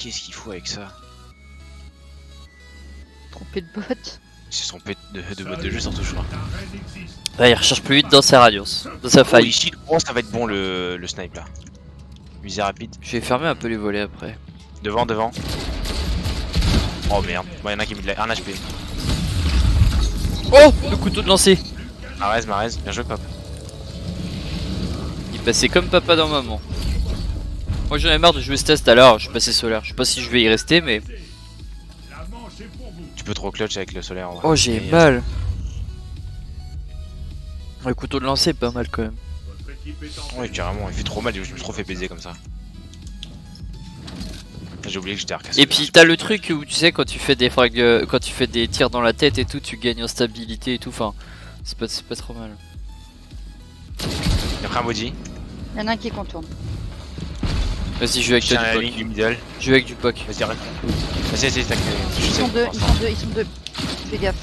qu'est-ce qu'il faut avec ça? Trompé de bot. C'est son pet de mode de jeu surtout je crois. Ouais, il recharge plus vite dans sa radius, dans sa faille. Ici, oh ça va être bon le snipe là. Visée rapide. Je vais fermer un peu les volets après. Devant, devant. Oh merde, bon y'en a qui a mis de la... un HP. Oh, le couteau de lancer. Marez, bien joué Pop. Il passait comme papa dans maman. Moi j'en ai marre de jouer Stas tout à l'heure, je suis passé solaire. Je sais pas si je vais y rester mais... Tu peux trop clutch avec le solaire en vrai. Oh j'ai mal. Le couteau de lancer est pas mal quand même. Oui carrément, il fait trop mal, je me suis trop fait baiser comme ça. J'ai oublié que j'étais arcassé. Et puis t'as le truc où tu sais quand tu fais des frags, quand tu fais des tirs dans la tête et tout, tu gagnes en stabilité et tout, enfin c'est pas trop mal. Il a pris un body. Il y en a un qui contourne. Vas-y joue avec Tiens toi la du ligne poc. du middle. Joue avec du poc. Vas-y arrête. Vas-y, tac. Ils sont deux. Fais gaffe.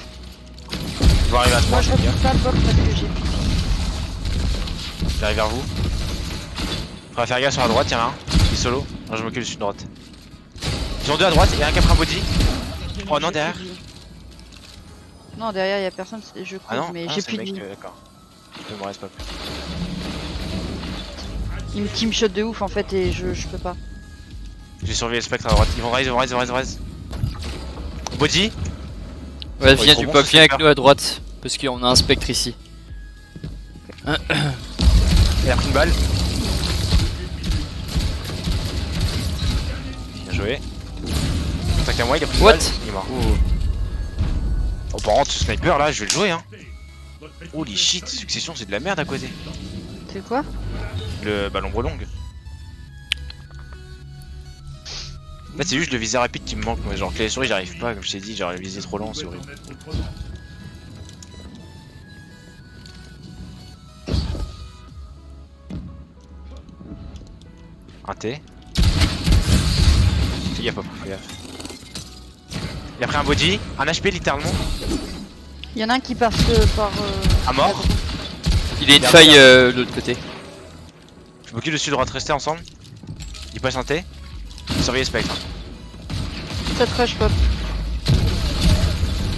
Je vais arriver à 3, Moi je je vais dire. retrouve pas le bot parce que j'ai plus. J'arrive vers vous. On va faire gaffe sur la droite, tiens là un. Il est solo. Non, je m'occupe du sud droite. Ils sont deux à droite, il y a un qui a pris un body. Oh non, derrière. Non, derrière il y a personne, je Ah crois, non, mais ah, j'ai c'est plus de le vie. mec, d'accord. Il me reste pas plus. Il me team shot de ouf en fait et je peux pas. J'ai surveillé le spectre à droite. Ils vont raise. Body. Ouais Oh, viens il est trop du bon, poc, ce viens avec sniper. nous à droite. Parce qu'on a un spectre ici. Il a pris une balle. Bien joué. Contact à moi, il a pris une What balle. Il est mort. Oh par contre ce sniper là, je vais le jouer hein. Holy shit, Succession c'est de la merde à côté. C'est quoi? Le l'ombre longue. En fait c'est juste le visé rapide qui me manque moi, genre que les souris j'arrive pas comme je t'ai dit, genre le visé trop lent c'est horrible. Un T. Fais gaffe, fais gaffe. Il a pris un body, un HP littéralement. Il y en a un qui passe par. À mort. Il est une Merde, faille merde. de l'autre côté. Je m'occupe dessus de rester ensemble. Il passe un T. Surveiller Spectre. Cette rush pop.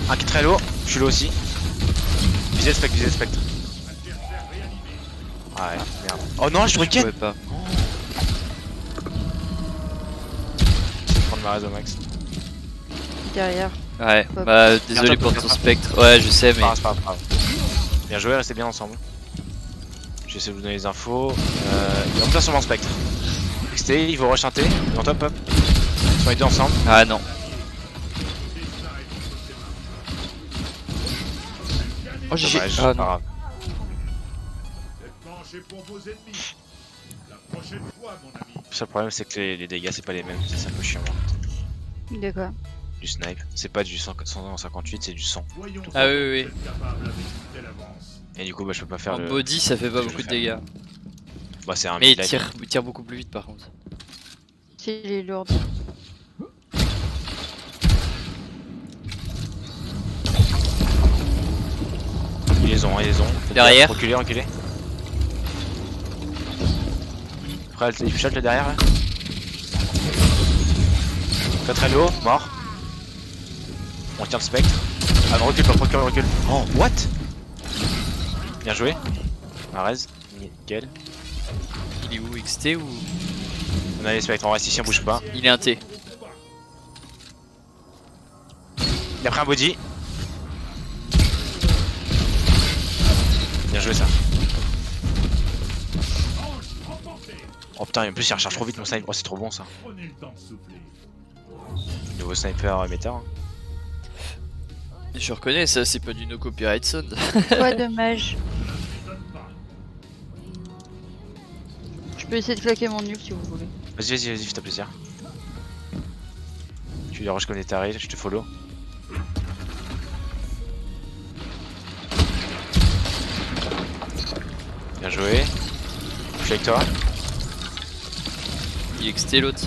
Un qui est très lourd, je suis low aussi. Visez le spectre. Ah ouais, merde. Oh non, je Je briquette. pouvais pas. Je vais prendre ma raise au max. Derrière. Ouais, Hop. bah désolé pour ton spectre. Ouais je sais mais... C'est pas grave. Bien joué, restez bien ensemble. J'essaie de vous donner les infos. Il est en place sur mon spectre. XT, il faut rush un T. En top, hop. Ils sont les deux ensemble. Ah non. Oh j'ai... Dommage, Ah pas non. grave. Le seul problème c'est que les dégâts c'est pas les mêmes, c'est un peu chiant. D'accord. Du snipe, c'est pas du 158, c'est du 100. Ah oui. Et du coup bah je peux pas faire En le... body ça fait pas je vais beaucoup de faire. dégâts. Bah c'est un Mais il mid-life. tire beaucoup plus vite par contre. C'est les lourdes. Ils ont. Derrière. Reculez. Après il shot là derrière là. Très haut, mort. On tient le spectre. Ah non, recule. Oh, what? Bien joué. Marez, nickel. Il est où XT ou... On a les spectres, on reste ici, on bouge pas. Il est un T. Il a pris un body. Bien joué ça. Oh putain, en plus il recharge trop vite mon sniper, oh, c'est trop bon ça. Nouveau sniper méta. Hein. Je reconnais ça, c'est pas du no copyright sound. Ouais, dommage. Je peux essayer de claquer mon nuke si vous voulez. Vas-y, fais-toi plaisir. Tu lui je connais ta rail, je te follow. Bien joué. Je suis avec toi. Il est XT l'autre.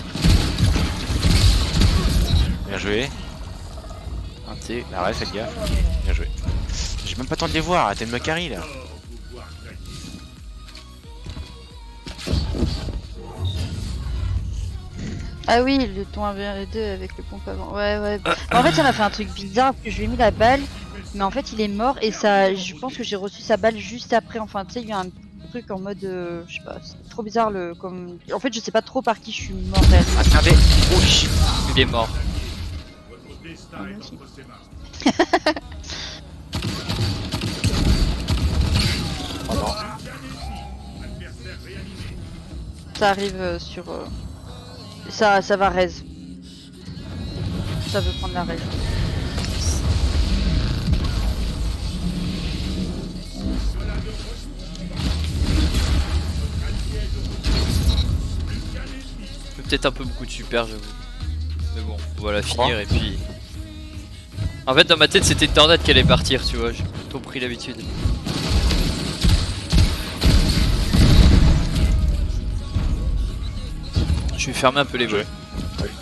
Bien joué. Un T. Arrête, faites gaffe. Bien joué. J'ai même pas le temps de les voir, arrêtez de me carry là. Ah oui, le ton 1v2 avec le pompe avant. Ouais. En fait, ça m'a fait un truc bizarre parce que je lui ai mis la balle, mais en fait, il est mort et ça. Je pense que j'ai reçu sa balle juste après. Enfin, tu sais, il y a un truc en mode. Je sais pas, c'est trop bizarre le. Comme... En fait, je sais pas trop par qui je suis mort réellement. Attendez. Oh shit. Il est mort. Ah, moi aussi. Oh non. Ça arrive sur. Ça va raise. Ça veut prendre la raise. Peut-être un peu beaucoup de super, j'avoue. Mais bon, voilà, finir et puis. En fait, dans ma tête, c'était une tornade qui allait partir, tu vois. J'ai plutôt pris l'habitude. Je vais fermer un peu les volets.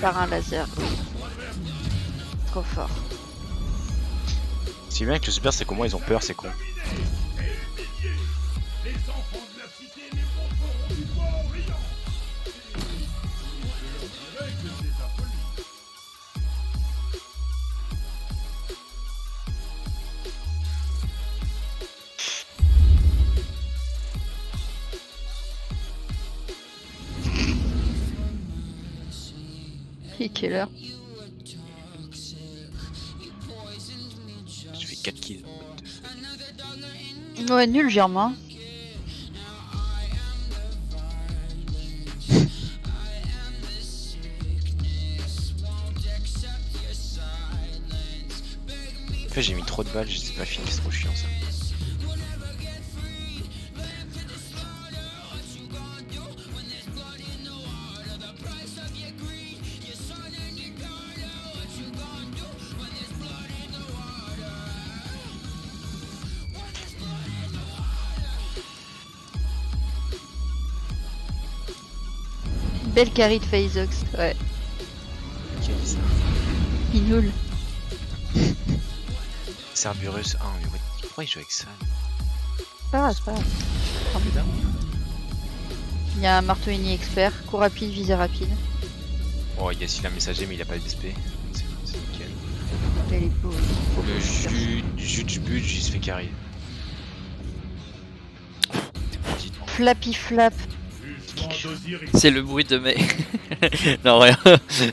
Par un laser. Trop fort. Si bien que le super, c'est comment ils ont peur, c'est con. Et quelle heure? Je fais 4 kills. Ouais, nul, Germain. En fait, j'ai mis trop de balles, je sais pas fini, c'est trop chiant ça. Belle carry de Phaseox, ouais. Qui a dit ça? Il nul. Cerberus 1, mais pourquoi il joue avec ça? C'est pas grave. Il y a un marteau uni expert, coup rapide, visée rapide. Oh, yes, il a un messager, mais il a pas d'SP. C'est nickel. Elle est beau. Le Juge Budge, il se fait carry. Flappy flap. C'est le bruit de mes. Non, rien. C'est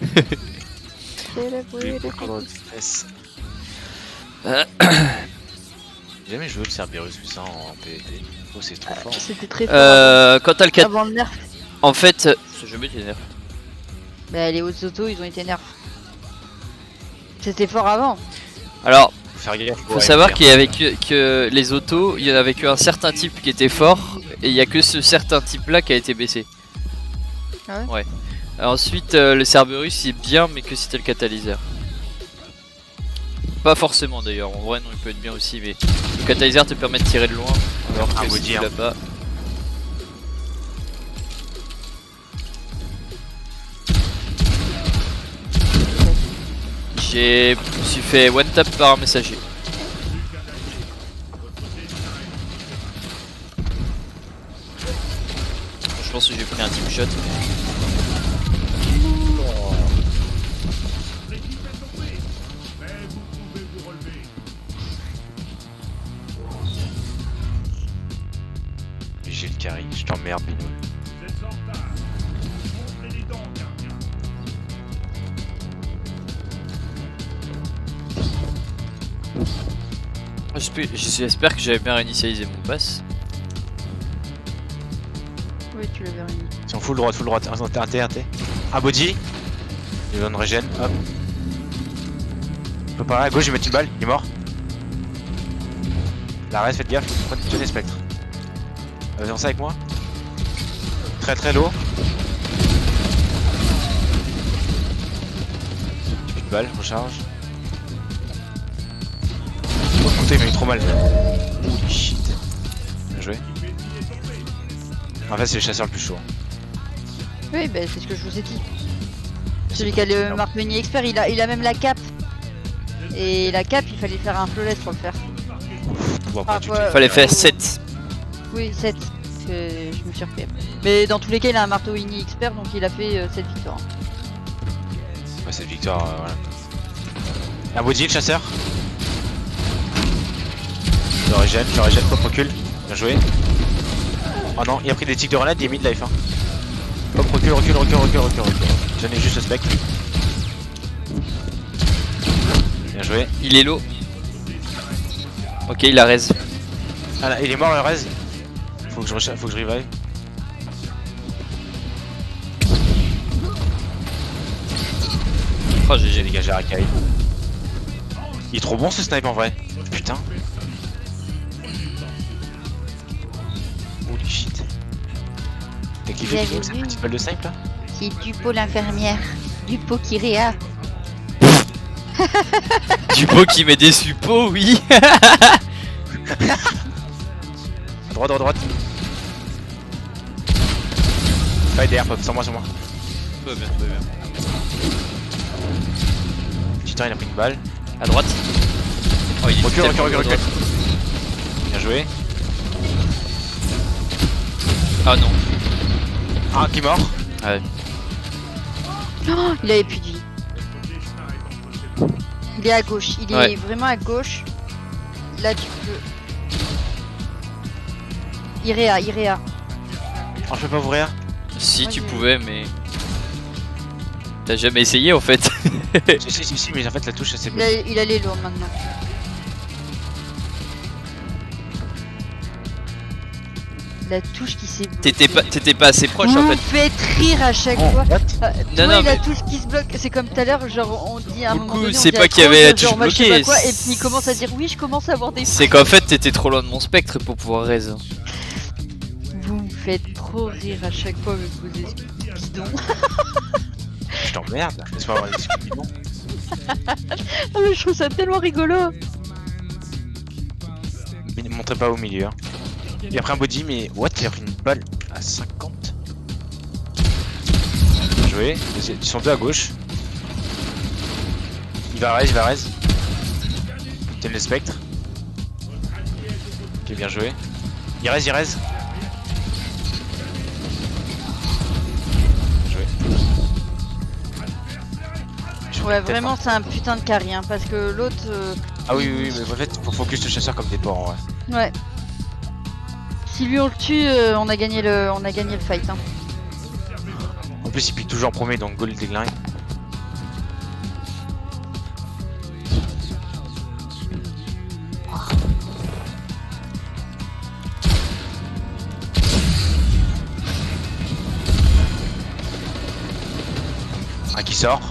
le bruit de Stress. J'ai jamais joué le Cerberus puissant en PvP. Oh, c'est trop fort. C'était très fort Quand t'as le 4. avant le nerf. En fait, j'ai jamais été nerf. Bah les hautes autos, ils ont été nerfs. C'était fort avant. Alors, Faut faire gaffe. faut savoir qu'il y avait que les autos, il y en avait qu'un certain type qui était fort, et il y a que ce certain type là qui a été baissé. Ah ouais. Ensuite, le Cerberus il est bien, mais que si t'as le catalyseur. Pas forcément d'ailleurs, en vrai non, il peut être bien aussi, mais le catalyseur te permet de tirer de loin, alors Un que si body, tu hein. l'as pas. Je me suis fait one tap par un messager. Je pense que j'ai pris un team shot. J'ai le carry, je t'emmerde, Bino. J'espère que j'avais bien réinitialisé mon pass. Oui, tu l'avais réuni. Ils sont full droite, un T. Un body. Il donne régène, hop. Je peux pas, à gauche, je vais mettre une balle, il est mort. La reste, faites gaffe, tenez Spectre. Viens ça avec moi. Très lourd. Une balle, recharge. Oh putain, il m'a mis trop mal. Holy shit. Bien joué. En fait, c'est le chasseur le plus chaud. Oui, bah c'est ce que je vous ai dit. Celui qui a le marteau uni expert, il a même la cape. Et la cape, il fallait faire un flawless pour le faire. Bon, Ah, après, ouais. Fallait faire 7. Oui, 7. Je me suis repris. Mais dans tous les cas, il a un marteau uni expert, donc il a fait 7 victoires. Bah, cette victoire, voilà. Un body, le chasseur. Je régène, pop recule. Bien joué. Oh non, il a pris des tics de grenade, il est mid-life. Hein. Hop, recule. J'en ai juste le spectre. Bien joué. Il est low. Ok, il a raise. Ah là, il est mort le raise. Faut que je revive. Oh, J'ai GG. dégagé Arcade. Il est trop bon ce snipe en vrai. Putain. Holy shit. T'as kiffé Vous Pico, avez cette vu petite balle de snipe là? C'est Dupo l'infirmière. Dupo Kirea. Dupo qui met des suppos, oui. À droite. Pas derrière, pop, sur moi. Tout va bien. Petit temps, il a pris une balle. À droite. Oh, il est Recule. tellement à droite. Bien joué. Ah non. Ah, qui est mort. Ouais. Oh, il avait plus de vie. Il est à gauche. Il Ouais. est vraiment à gauche. Là, tu peux. Irea. Oh, je peux pas ouvrir. Si Moi, tu j'ai- pouvais, mais. T'as jamais essayé en fait. si, mais en fait la touche c'est Il a les lourds maintenant. La touche qui s'est bloquée. T'étais pas assez proche Vous en me fait. faites rire à chaque Oh, fois. what? Toi, non, et la mais- touche qui se bloque, c'est comme tout à l'heure, genre on dit à un Du moment coup, donné, on c'est dit pas à qu'il y avait la Kroos, genre, touche moi, je sais pas bloquée, quoi, et c'est- puis il commence à dire oui, je commence à avoir des. C'est qu'en fait t'étais trop loin de mon spectre pour pouvoir raise. Vous me faites trop rire à chaque fois avec vos excuses bidons. Je t'emmerde. Laisse-moi avoir les excuses bidons. Ah, mais je trouve ça tellement rigolo. Mais ne montrez pas au milieu. Hein. Il a pris un body, mais what? Il a pris une balle à 50. Bien joué. Ils sont deux à gauche. Il va raise. Tiens le spectre. Ok, bien joué. Il raise. Bien joué. Je Ouais, peut-être, vraiment, hein. c'est un putain de carry, hein, parce que l'autre. Ah oui, mais en fait, faut focus le chasseur comme des porcs en vrai. Ouais. Si lui on le tue, on a gagné le fight. Hein. En plus, il pique toujours en premier, donc goal déglingue. Un qui sort.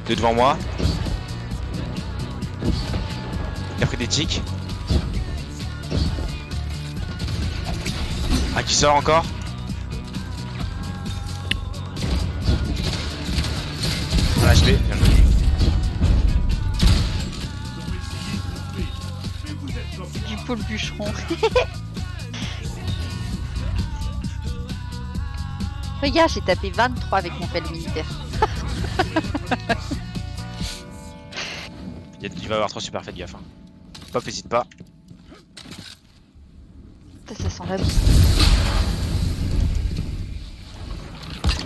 Deux devant moi. Il a pris des tics. Un qui sort encore. Un HP, bien joué. Du Paul Bûcheron. Regarde, j'ai tapé 23 avec mon fel militaire. Il va y avoir 3 super, faites gaffe. Hein. Pop, hésite pas. Putain, ça sent la boue.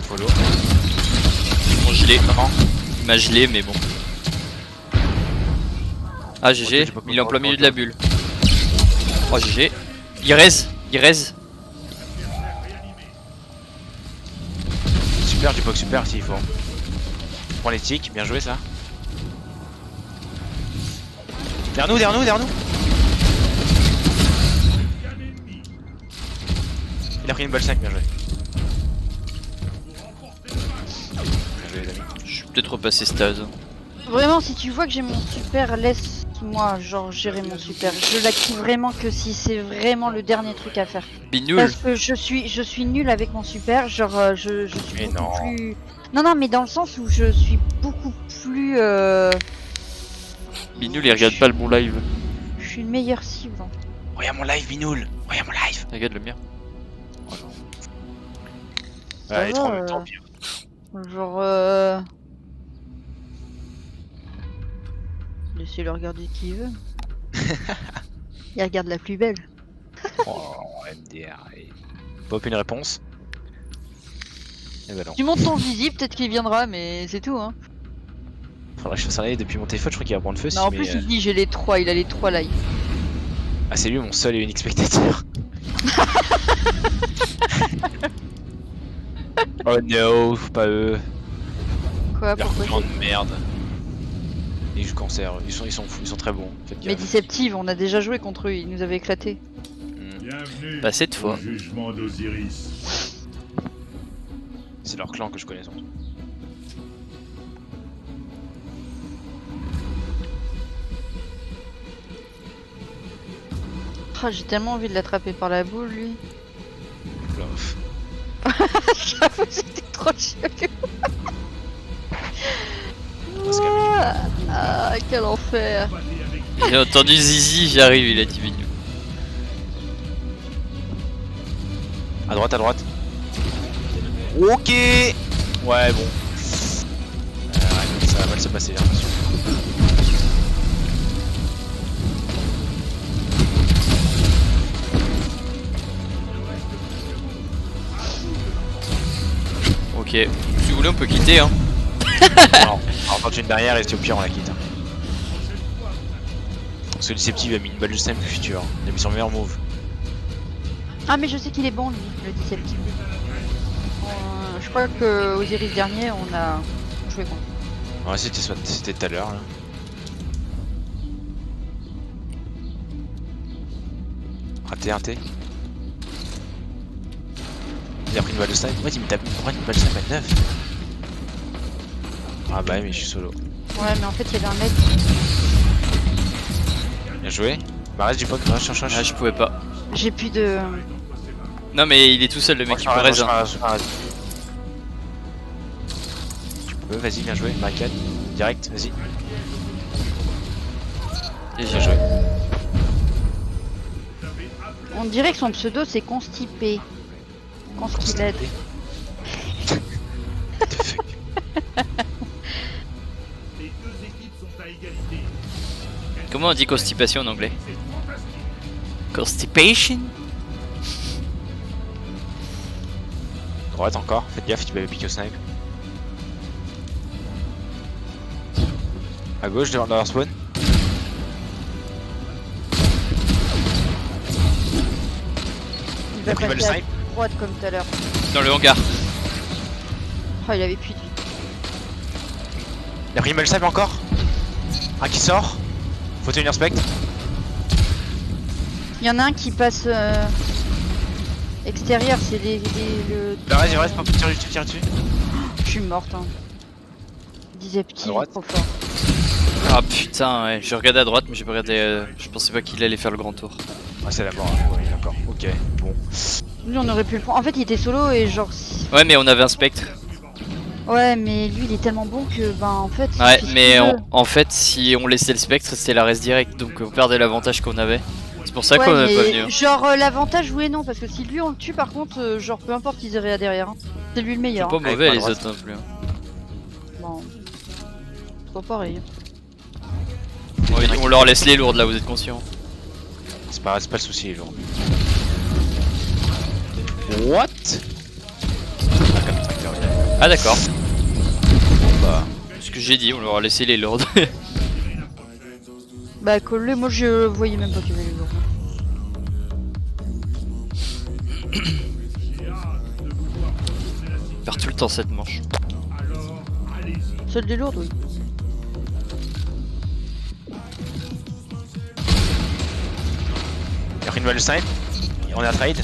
Follow. Bon, gelé. Comment? Il m'a gelé, mais bon. Ah, GG, j'ai pas il est en plein compris. milieu de la bulle. Oh, GG. Il raise. Super, du poke super s'il faut. Prends les tics, bien joué ça. Derrière nous. Il a pris une balle 5, bien joué. Bien joué les amis. Je suis peut-être repassé stade. Vraiment, si tu vois que j'ai mon super, laisse-moi genre gérer mon super. Je l'active vraiment que si c'est vraiment le dernier truc à faire. Binoul. Parce que je suis nulle avec mon super, genre je suis Mais beaucoup non. plus. Non, mais dans le sens où je suis beaucoup plus. Binoul, il regarde pas le bon live. Je suis une meilleure cible. Hein. Regarde mon live, Binoul. Regarde mon live. Regarde le mien. Ça Ouais, il est va, trop en même temps, pire. Genre. Laissez-le regarder qui veut. Il regarde la plus belle. Oh, MDR. Allez. Pop une réponse. Eh ben non. Tu montes ton visible, peut-être qu'il viendra, mais c'est tout hein. Faudrait que je fasse un live depuis mon téléphone, je crois qu'il va prendre feu. Non, en plus, il dit j'ai les 3, il a les 3 lives. Ah, c'est lui mon seul et unique spectateur. Oh no, pas eux. Quoi, Leur pourquoi clan de merde. Ils jouent cancer, ils sont fous, ils sont très bons. Faites Mais gaffe. Deceptive, on a déjà joué contre eux, ils nous avaient éclaté. Bienvenue Pas cette au fois. jugement d'Osiris. C'est leur clan que je connais. Surtout. Ah, j'ai tellement envie de l'attraper par la boule, lui. Ouf. J'avoue, c'était trop chelou. On se calme. Ah, quel enfer. J'ai entendu Zizi, j'arrive, il a 10 minutes. À droite, à droite. Ok. Ouais, bon. Ouais, ça va mal se passer, j'ai l'impression. Ok, si vous voulez on peut quitter hein. Non, on en tente une derrière et au pire on la quitte. Parce que Deceptive a mis une balle de snipe du futur. Il a mis son meilleur move. Ah, mais je sais qu'il est bon, lui, le Deceptive. Je crois que Osiris dernier, on a joué contre. Ouais, c'était tout à l'heure là. Raté, raté. Il a pris une balle de snipe. En fait, il me tape une balle de snipe à 9. Ah bah, mais je suis solo. Ouais, mais en fait, il y avait un mec. Bien joué. Bah, reste du poke, rush. Ah je pouvais pas. J'ai plus de. Non mais il est tout seul le mec, il peut raise. Tu peux, vas-y, bien joué. Barricade. Direct, vas-y. Bien joué. On dirait que son pseudo c'est constipé. Constipé. Comment on dit constipation en anglais? Constipation? Droite encore, faites gaffe, tu peux piquer au snipe. À gauche, devant leur spawn. Il Il va a pris une balle de passer à snipe. droite comme tout à l'heure. Dans le hangar. Oh, il avait plus de vie. Il a pris une balle de snipe encore. Un qui sort. Faut tenir spectre. Il y en a un qui passe extérieur, c'est le. Là, il reste pas pour tirer dessus. Je suis morte. Hein. À Deceptive, droite. trop fort. Ah putain ouais, je regardais à droite mais j'ai pas regardé. Je pensais pas qu'il allait faire le grand tour. Ah, c'est la mort, hein. Ouais, d'accord. Ok, bon. Lui, on aurait pu le prendre. En fait, il était solo et genre. Ouais mais on avait un spectre. Ouais, mais lui, il est tellement bon que, ben, en fait. il Ouais fait ce mais qu'il veut. en fait si on laissait le spectre c'était la reste direct donc on perdait l'avantage qu'on avait. C'est pour ça Ouais, qu'on est mais pas venu. Hein. genre, l'avantage, oui et non, parce que si lui on le tue, par contre, genre, peu importe, ils iraient à derrière. Hein. C'est lui le C'est meilleur. pas Hein. mauvais pas les droite. autres non plus. Hein. Bon. C'est pas pareil. On leur laisse les lourdes là, vous êtes conscients. C'est pas le souci, les gens. What? Ah, comme tracteur, il a- Ah d'accord. Bon, bah. Ce que j'ai dit, on leur a laissé les lourdes. Bah, colle-le, moi je voyais même pas qu'il y avait les lourds. Perd tout le temps cette manche. Seul des lourdes, oui. Il a pris une balle de snipe. On est à trade.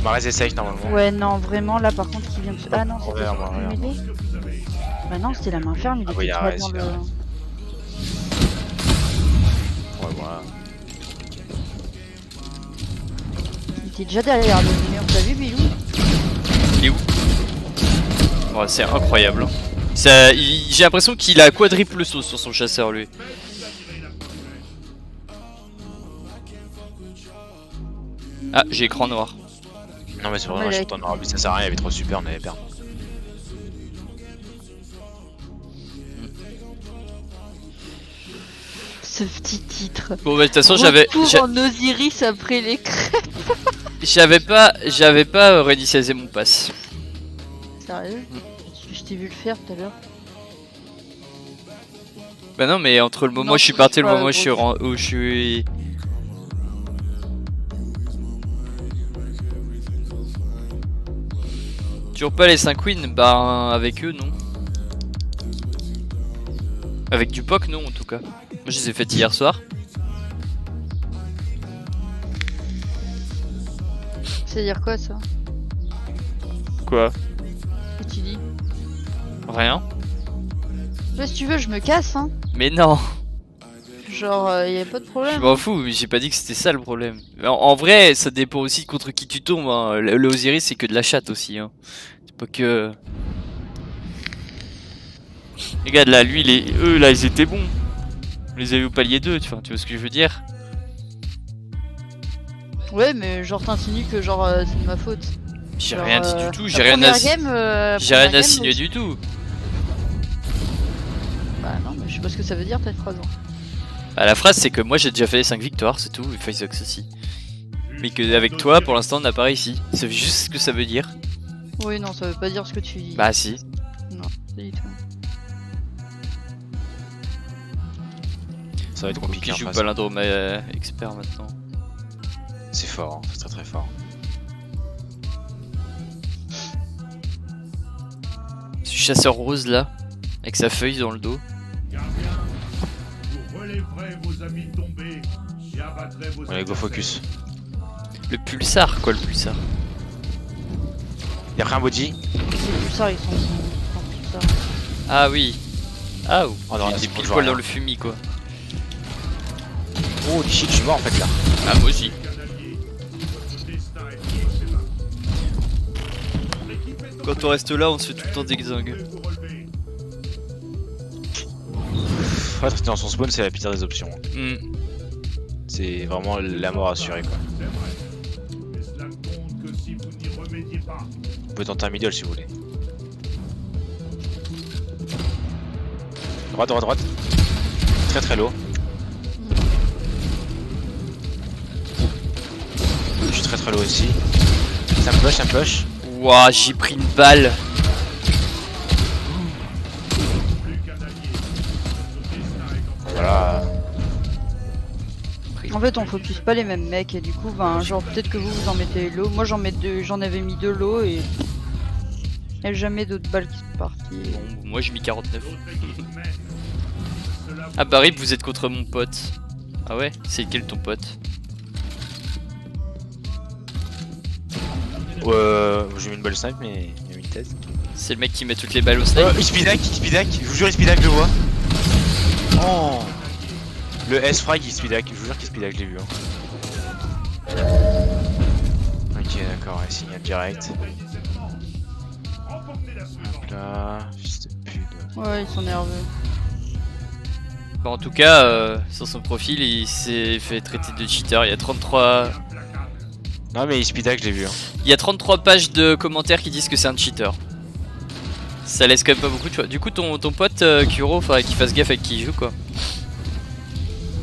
Marez est safe normalement. Ouais, non, vraiment, là par contre, qui vient de se. Ah non, c'était Regarde, sur le regarde. mêlée. Bah non, c'était la main ferme, il Ah était oui, il a pas raison, dans il a le. raison. Ouais, voilà. Il était déjà derrière le mur, t'as vu, Bilou? Il est où? Ouais, c'est incroyable. Hein. J'ai l'impression qu'il a quadruple saut sur son chasseur lui. Ah, j'ai écran noir. Non, mais c'est Ouais, vraiment, je là, t'en aurais ça sert à rien, il y avait trop super, on avait perdu. Ce petit titre. Bon, bah, de toute façon, j'avais. Retour en Osiris après les crêpes. J'avais pas réinitialisé mon pass. Sérieux? Je t'ai vu le faire tout à l'heure. Bah non, mais entre le moment Non, où je suis parti et le pas, moment où je suis gros. où je suis. Toujours pas les 5 wins, bah avec eux non. Avec du POC non en tout cas. Moi je les ai faites hier soir. C'est-à-dire quoi ça? Quoi? Qu'est-ce que tu dis? Rien. Ouais, si tu veux, je me casse, hein. Mais non, Genre, y a pas de je problème. m'en fous, mais j'ai pas dit que c'était ça le problème. En vrai, ça dépend aussi de contre qui tu tombes. Hein. Le Osiris c'est que de la chatte aussi. Hein. C'est pas que. Regarde là, lui, eux là ils étaient bons. On les a eu au palier 2, tu vois ce que je veux dire? Ouais, mais genre t'insinues que genre c'est de ma faute. J'ai Genre, rien dit du tout, la j'ai rien première à. game, J'ai rien première game, insinué du tout. Bah non, mais je sais pas ce que ça veut dire ta phrase. Hein. Bah, la phrase c'est que moi j'ai déjà fait les 5 victoires, c'est tout, et Faceox aussi. Mais que avec toi pour l'instant on n'a pas réussi. C'est juste ce que ça veut dire. Oui, non, ça veut pas dire ce que tu dis. Bah si. Non, pas du tout. Ça va être compliqué Qui en joue face. palindrome expert maintenant. C'est fort, hein, c'est très très fort. Ce chasseur rose là, avec sa feuille dans le dos. Gardien, vous relèverez vos amis tombés et abattrez vos Allez, go focus. Le pulsar quoi, le pulsar. Y'a pris un body. Les pulsars, ils sont pulsars. Ah oui. Ah ou. Oh non, Il là, était c'est pile pour poil le dans le fumier quoi. Oh, shit, je suis mort en fait là. Ah moi aussi. Quand on reste là, on se fait tout le temps d'exingue. Ouais, rester dans son spawn, c'est la pire des options. Hmm. C'est vraiment la mort assurée quoi. Mais cela ne compte que si vous n'y remédiez pas. Vous pouvez tenter un middle si vous voulez. Droite, droite, droite. Très très low. Je suis très très low aussi. Ça me push, ça me push. Ouah, j'ai pris une balle. Voilà. En fait, on focus pas les mêmes mecs et du coup, ben, genre peut-être que vous en mettez low. Moi, j'en avais mis 2 low et y a jamais d'autres balles qui sont parties. Bon, moi j'ai mis 49. Ah bah Rip, vous êtes contre mon pote. Ah ouais? C'est lequel ton pote? J'ai mis une balle snipe mais il y a mis une tête. C'est le mec qui met toutes les balles au snipe? Ispidak, je vous jure Ispidak je le vois. Oh. Le S-frag Ispidak, je vous jure qu'Ispidak je l'ai vu. Hein. Ok d'accord, ouais, signal direct. Hop là, fils de pute. Ouais, ils sont nerveux. Bah en tout cas, sur son profil, il s'est fait traiter de cheater. Il y a 33... Non mais Ispidak je l'ai vu. Hein. Il y a 33 pages de commentaires qui disent que c'est un cheater. Ça laisse quand même pas beaucoup de choix. Du coup, ton pote Kuro, faudrait qu'il fasse gaffe avec qui il joue quoi.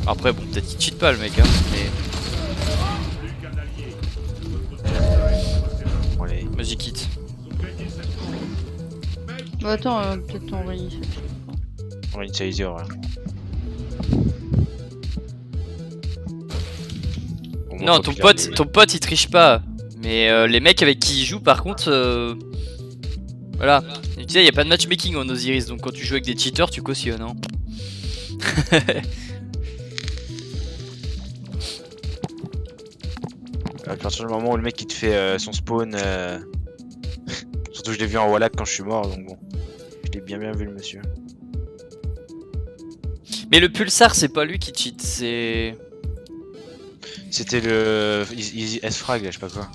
Après, bon, peut-être qu'il cheat pas le mec, hein, mais Bon, allez. vas-y, quitte. Bah attends, peut-être on réinitialise. On va initialiser ouais. Au moins, Non, faut ton qu'il pote, arrive. ton pote il triche pas. Mais les mecs avec qui il joue, par contre, voilà. Et tu sais, y a pas de matchmaking en Osiris, donc quand tu joues avec des cheaters, tu cautionnes, hein. À partir du moment où le mec il te fait son spawn, surtout je l'ai vu en Wallach quand je suis mort donc bon, je l'ai bien vu le monsieur. Mais le pulsar, c'est pas lui qui cheat, c'est. C'était le Easy S-frag là, je sais pas quoi.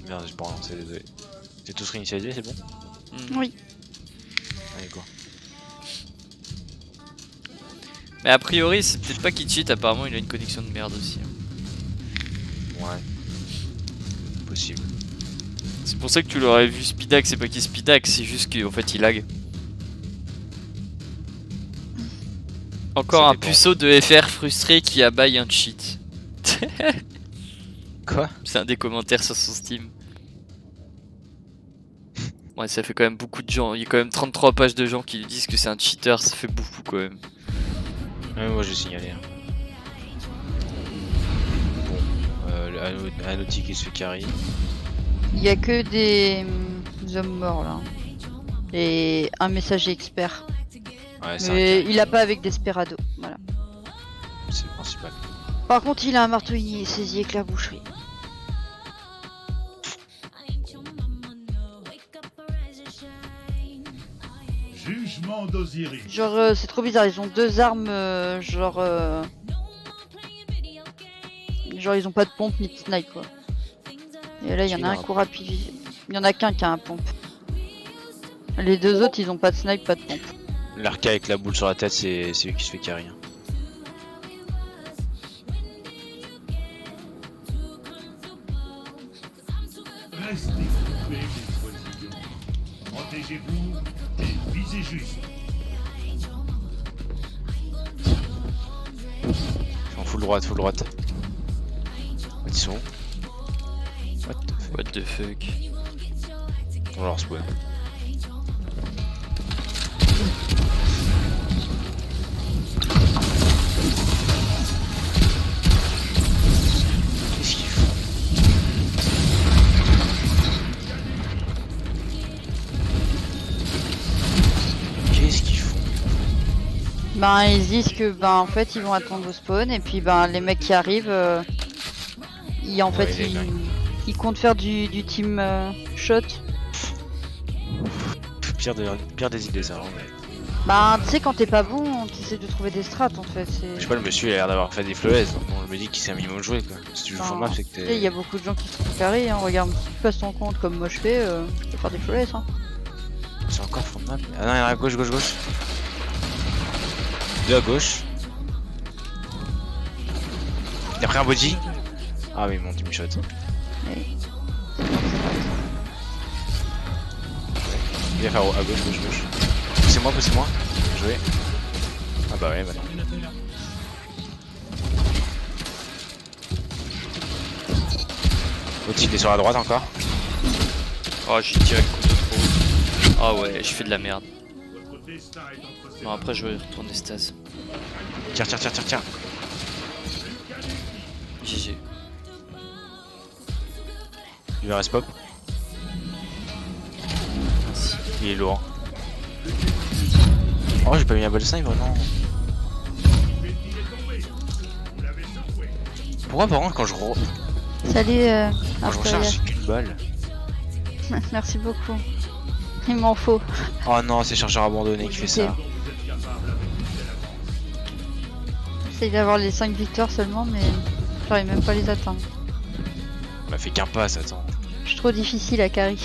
Merde, j'ai pas relancé, désolé. T'es tous réinitialisés, c'est bon? Oui. Allez go. Mais a priori, c'est peut-être pas qu'il cheat, apparemment il a une connexion de merde aussi. Ouais. Possible. C'est pour ça que tu l'aurais vu speedack, c'est pas qu'il speedack, c'est juste qu'en fait il lag. Encore Ça un dépend. puceau de FR frustré qui abaille un cheat. Quoi? C'est un des commentaires sur son Steam. Ouais, ça fait quand même beaucoup de gens. Il y a quand même 33 pages de gens qui lui disent que c'est un cheater, ça fait beaucoup quand même. Ouais, moi j'ai signalé. Hein. Bon, le Anoti qui se fait carry. Il y a que des hommes morts là. Et un messager expert. Ouais, c'est un Mais carry, il a pas avec Desperado. Voilà. c'est le principal. Par contre, il a un marteau saisi avec la boucherie. Jugement d'Osiris. Genre, c'est trop bizarre. Ils ont deux armes, genre. Genre, ils ont pas de pompe ni de snipe quoi. Et là, il y en a un qui rapide. Il y en a qu'un qui a un pompe. Les deux autres, ils ont pas de snipe, pas de pompe. L'arca avec la boule sur la tête, c'est lui qui se fait carry. Hein. Restez coupés, mes oisillons. Protégez-vous et visez juste. En full droite, full droite. Ils sont où? What the fuck? What the fuck. On leur spawn. Qu'est-ce qu'ils font? Qu'est-ce qu'ils font? Ben, ils disent que, ben, en fait, ils vont attendre au spawn. Et puis, ben, les mecs qui arrivent, en Ouais, fait, les gars. ils comptent faire du team shot. Pire des idées, ça. Vraiment. Ben, tu sais, quand t'es pas bon, t'essaies de trouver des strats en fait. Je sais pas, le monsieur il a l'air d'avoir fait des fleues, donc on me dit qu'il sait un minimum jouer quoi. Si tu joues Enfin, sur map, c'est que Tu sais, il y t'es. a beaucoup de gens qui sont carrés. Hein. Regarde, si tu passes ton compte comme moi je fais, tu peux faire des flawless. Hein. C'est encore fond de map. Ah non, il y en a à gauche, gauche, gauche. Deux à gauche. Il a pris un body. Ah oui, mon team shot. Il va faire à gauche, gauche, gauche. Poussez-moi, poussez-moi. Jouez. Ah bah ouais, bah non. L'autre il est sur la droite encore. Oh, j'ai tiré le coup de trop. Ah ouais, je fais de la merde. Votre destin est entre ses Bon, après, je vais retourner stase. Tire, tire, tire, tire, tire. GG. Il lui reste pop. Il est lourd. Oh, j'ai pas mis un ball snipe vraiment. Pourquoi par contre quand je Salut, recharge j'ai qu'une balle? Merci beaucoup. Il m'en faut. Oh non, c'est chargeur abandonné qui fait ça. J'essaye d'avoir les 5 victoires seulement, mais j'arrive même pas à les atteindre. Il m'a fait qu'un pass, attends. Je suis trop difficile à carry.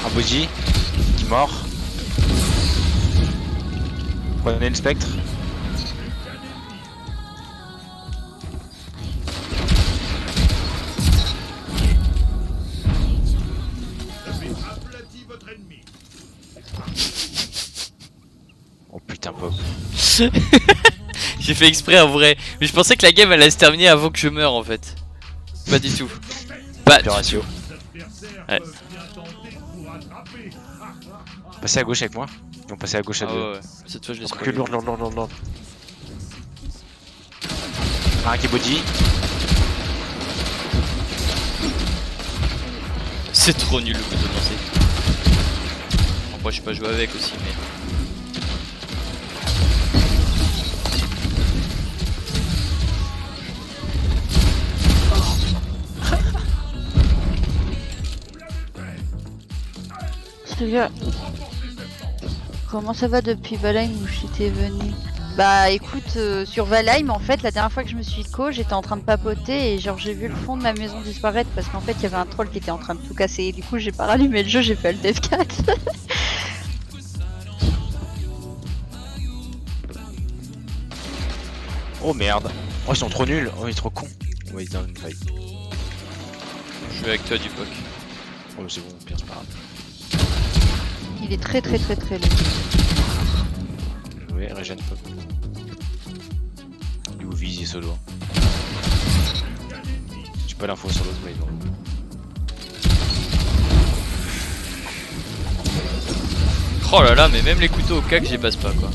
Un body qui mort. Prenez le spectre. aplati votre ennemi. Oh putain pop. J'ai fait exprès en vrai. Mais je pensais que la game elle allait se terminer avant que je meure en fait. Pas du tout. Pas du Pire tout. ratio. Ouais. Passez à gauche avec moi. Ils vont passer à gauche à Ah deux. ouais, ouais. Cette fois je laisse Que pas. lourd, lourd, lourd, lourd, lourd. Un qui est body. C'est trop nul le coup de lancer. Bon, moi je sais pas jouer avec aussi mais. Celui-là. Comment ça va depuis Valheim où j'étais venu? Bah écoute, sur Valheim en fait la dernière fois que je me suis co, j'étais en train de papoter et genre j'ai vu le fond de ma maison disparaître parce qu'en fait il y avait un troll qui était en train de tout casser et du coup j'ai pas rallumé le jeu, j'ai fait le F4. Oh merde. Oh ils sont trop nuls. Oh il est trop con. Oh il est dans une fight. Je vais avec toi du POC. Oh c'est bon, pire c'est pas grave. Il est très très très très long. Oui, régène pas. Du coup, vise et solo. J'ai pas l'info sur l'autre, mais bon. Oh là là, mais même les couteaux au cac, j'y passe pas quoi.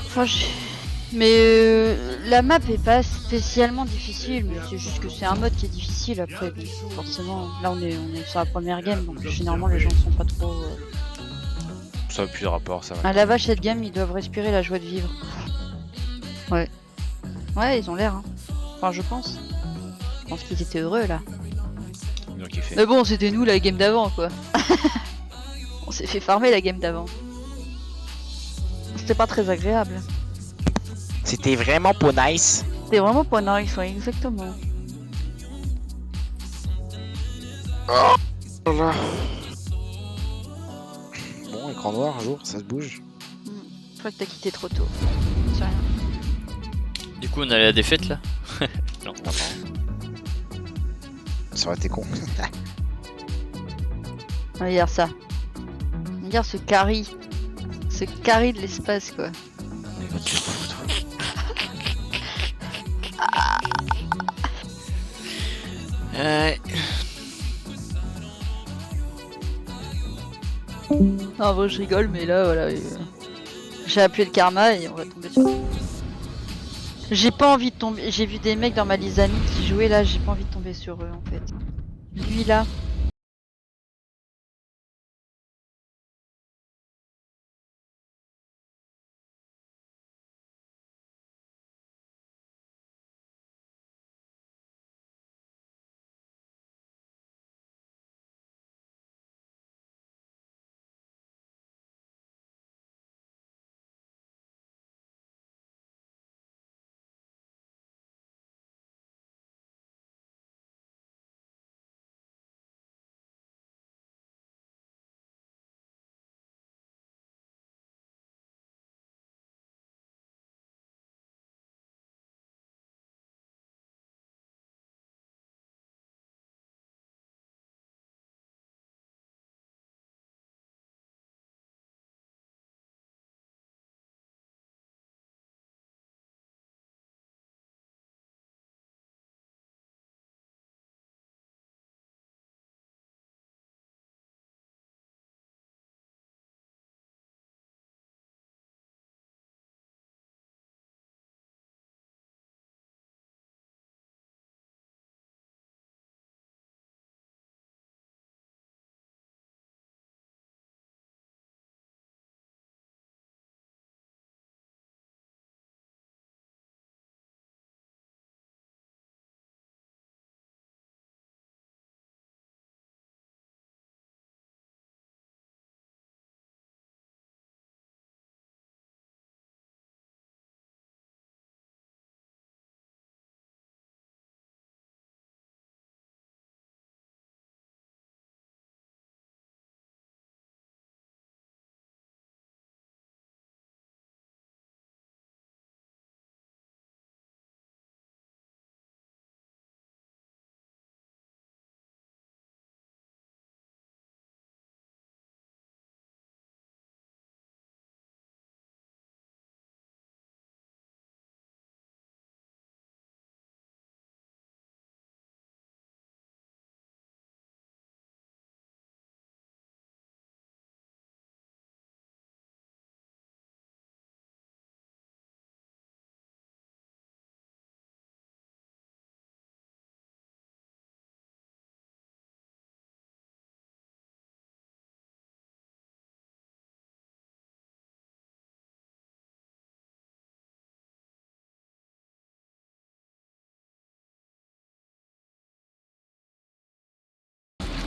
Enfin, mais la map est pas spécialement difficile, mais c'est juste que c'est un mode qui est difficile après. Donc forcément, là on est sur la première game, donc généralement les gens sont pas trop. Ça a plus de rapport, ça va. À la vache, cette game, ils doivent respirer la joie de vivre. Ouais. Ouais, ils ont l'air. Hein. Enfin, je pense. Je pense qu'ils étaient heureux là. Ils ont kiffé. Mais bon, c'était nous la game d'avant quoi. On s'est fait farmer la game d'avant. C'était pas très agréable. C'était vraiment pas nice. C'était vraiment pas nice, ouais, exactement. Bon, écran noir, un jour, ça se bouge. Je crois que t'as quitté trop tôt. C'est rien. Du coup, on a la défaite là. Non. Ça aurait été con. Regarde ça. Regarde ce carry. Ce carry de l'espace quoi. Mais va te foutre. Non, bon, je rigole, mais là, voilà. J'ai appuyé le karma et on va tomber sur. J'ai pas envie de tomber. J'ai vu des mecs dans ma liste d'amis qui jouaient là, j'ai pas envie de tomber sur eux en fait. Lui là.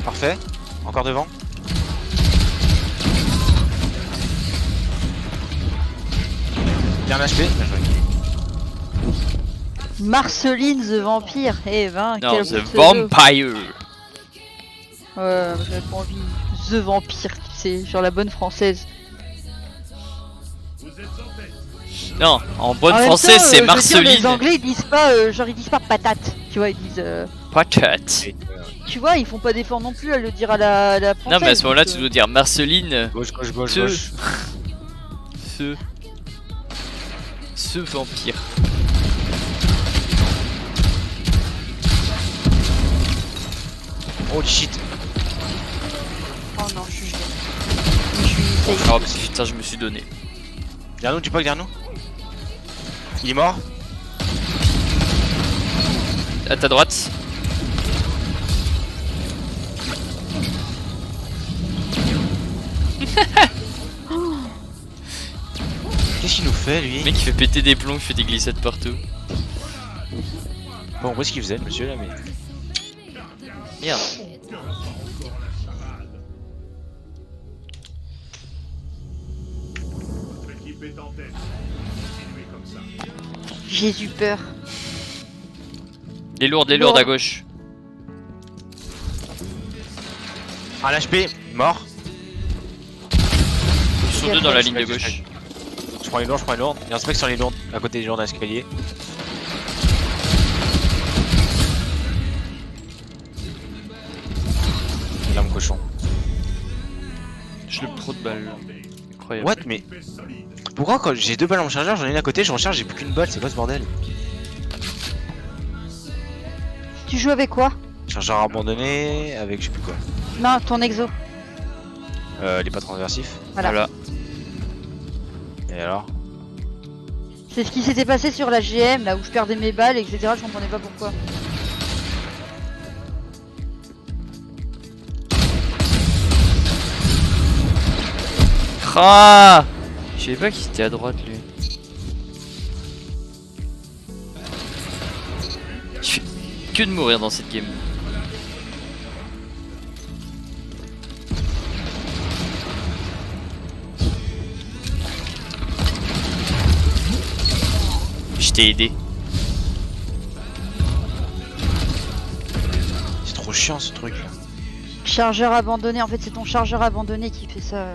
Parfait. Encore devant. Bien un HP. Bien joué. Marceline the Vampire. Eh ben, Non, quel The pseudo. Vampire. J'avais pas envie. The Vampire, tu sais, genre la bonne française. Vous êtes en tête. Non, en bon En même français, temps, c'est je veux dire, Marceline. Les Anglais ils disent pas, genre ils disent pas patate, tu vois, ils disent. Patate. Tu vois, ils font pas d'effort non plus à le dire à la française. Non, mais à ce moment-là, donc, tu dois dire Marceline. Gauche, gauche, gauche, Ce- gauche. Ce vampire. Oh shit. Oh non, je suis gelé. Je suis safe. Oh, putain, je me suis donné. Derrière nous, tu peux derrière nous. Il est mort. À ta droite. Qu'est-ce qu'il nous fait lui? Le mec, il fait péter des plombs, il fait des glissades partout. Bon, qu'est-ce qu'il faisait le monsieur là mais. Merde. Votre équipe est en tête. Continuez comme ça. J'ai eu peur. Les lourdes à gauche. Un HP, mort. Ils sont deux dans la ligne de gauche. Je prends les lourdes, je prends les lourdes. Il y a un spec sur les lourdes, à côté des lourdes d'escalier. L'arme cochon. Je le pro de balle. Incroyable. What? Mais pourquoi quand j'ai deux balles en chargeur, j'en ai une à côté, je recharge, j'ai plus qu'une balle, c'est quoi ce bordel? Tu joues avec quoi? Chargeur abandonné avec je sais plus quoi. Non, ton exo. Il est pas transversif. Voilà. Et alors? C'est ce qui s'était passé sur la GM, là où je perdais mes balles, etc. Je comprenais pas pourquoi. Ah, je savais pas qu'il était à droite lui. Je fais que de mourir dans cette game. Je t'ai aidé. C'est trop chiant ce truc. Chargeur abandonné, en fait c'est ton chargeur abandonné qui fait ça.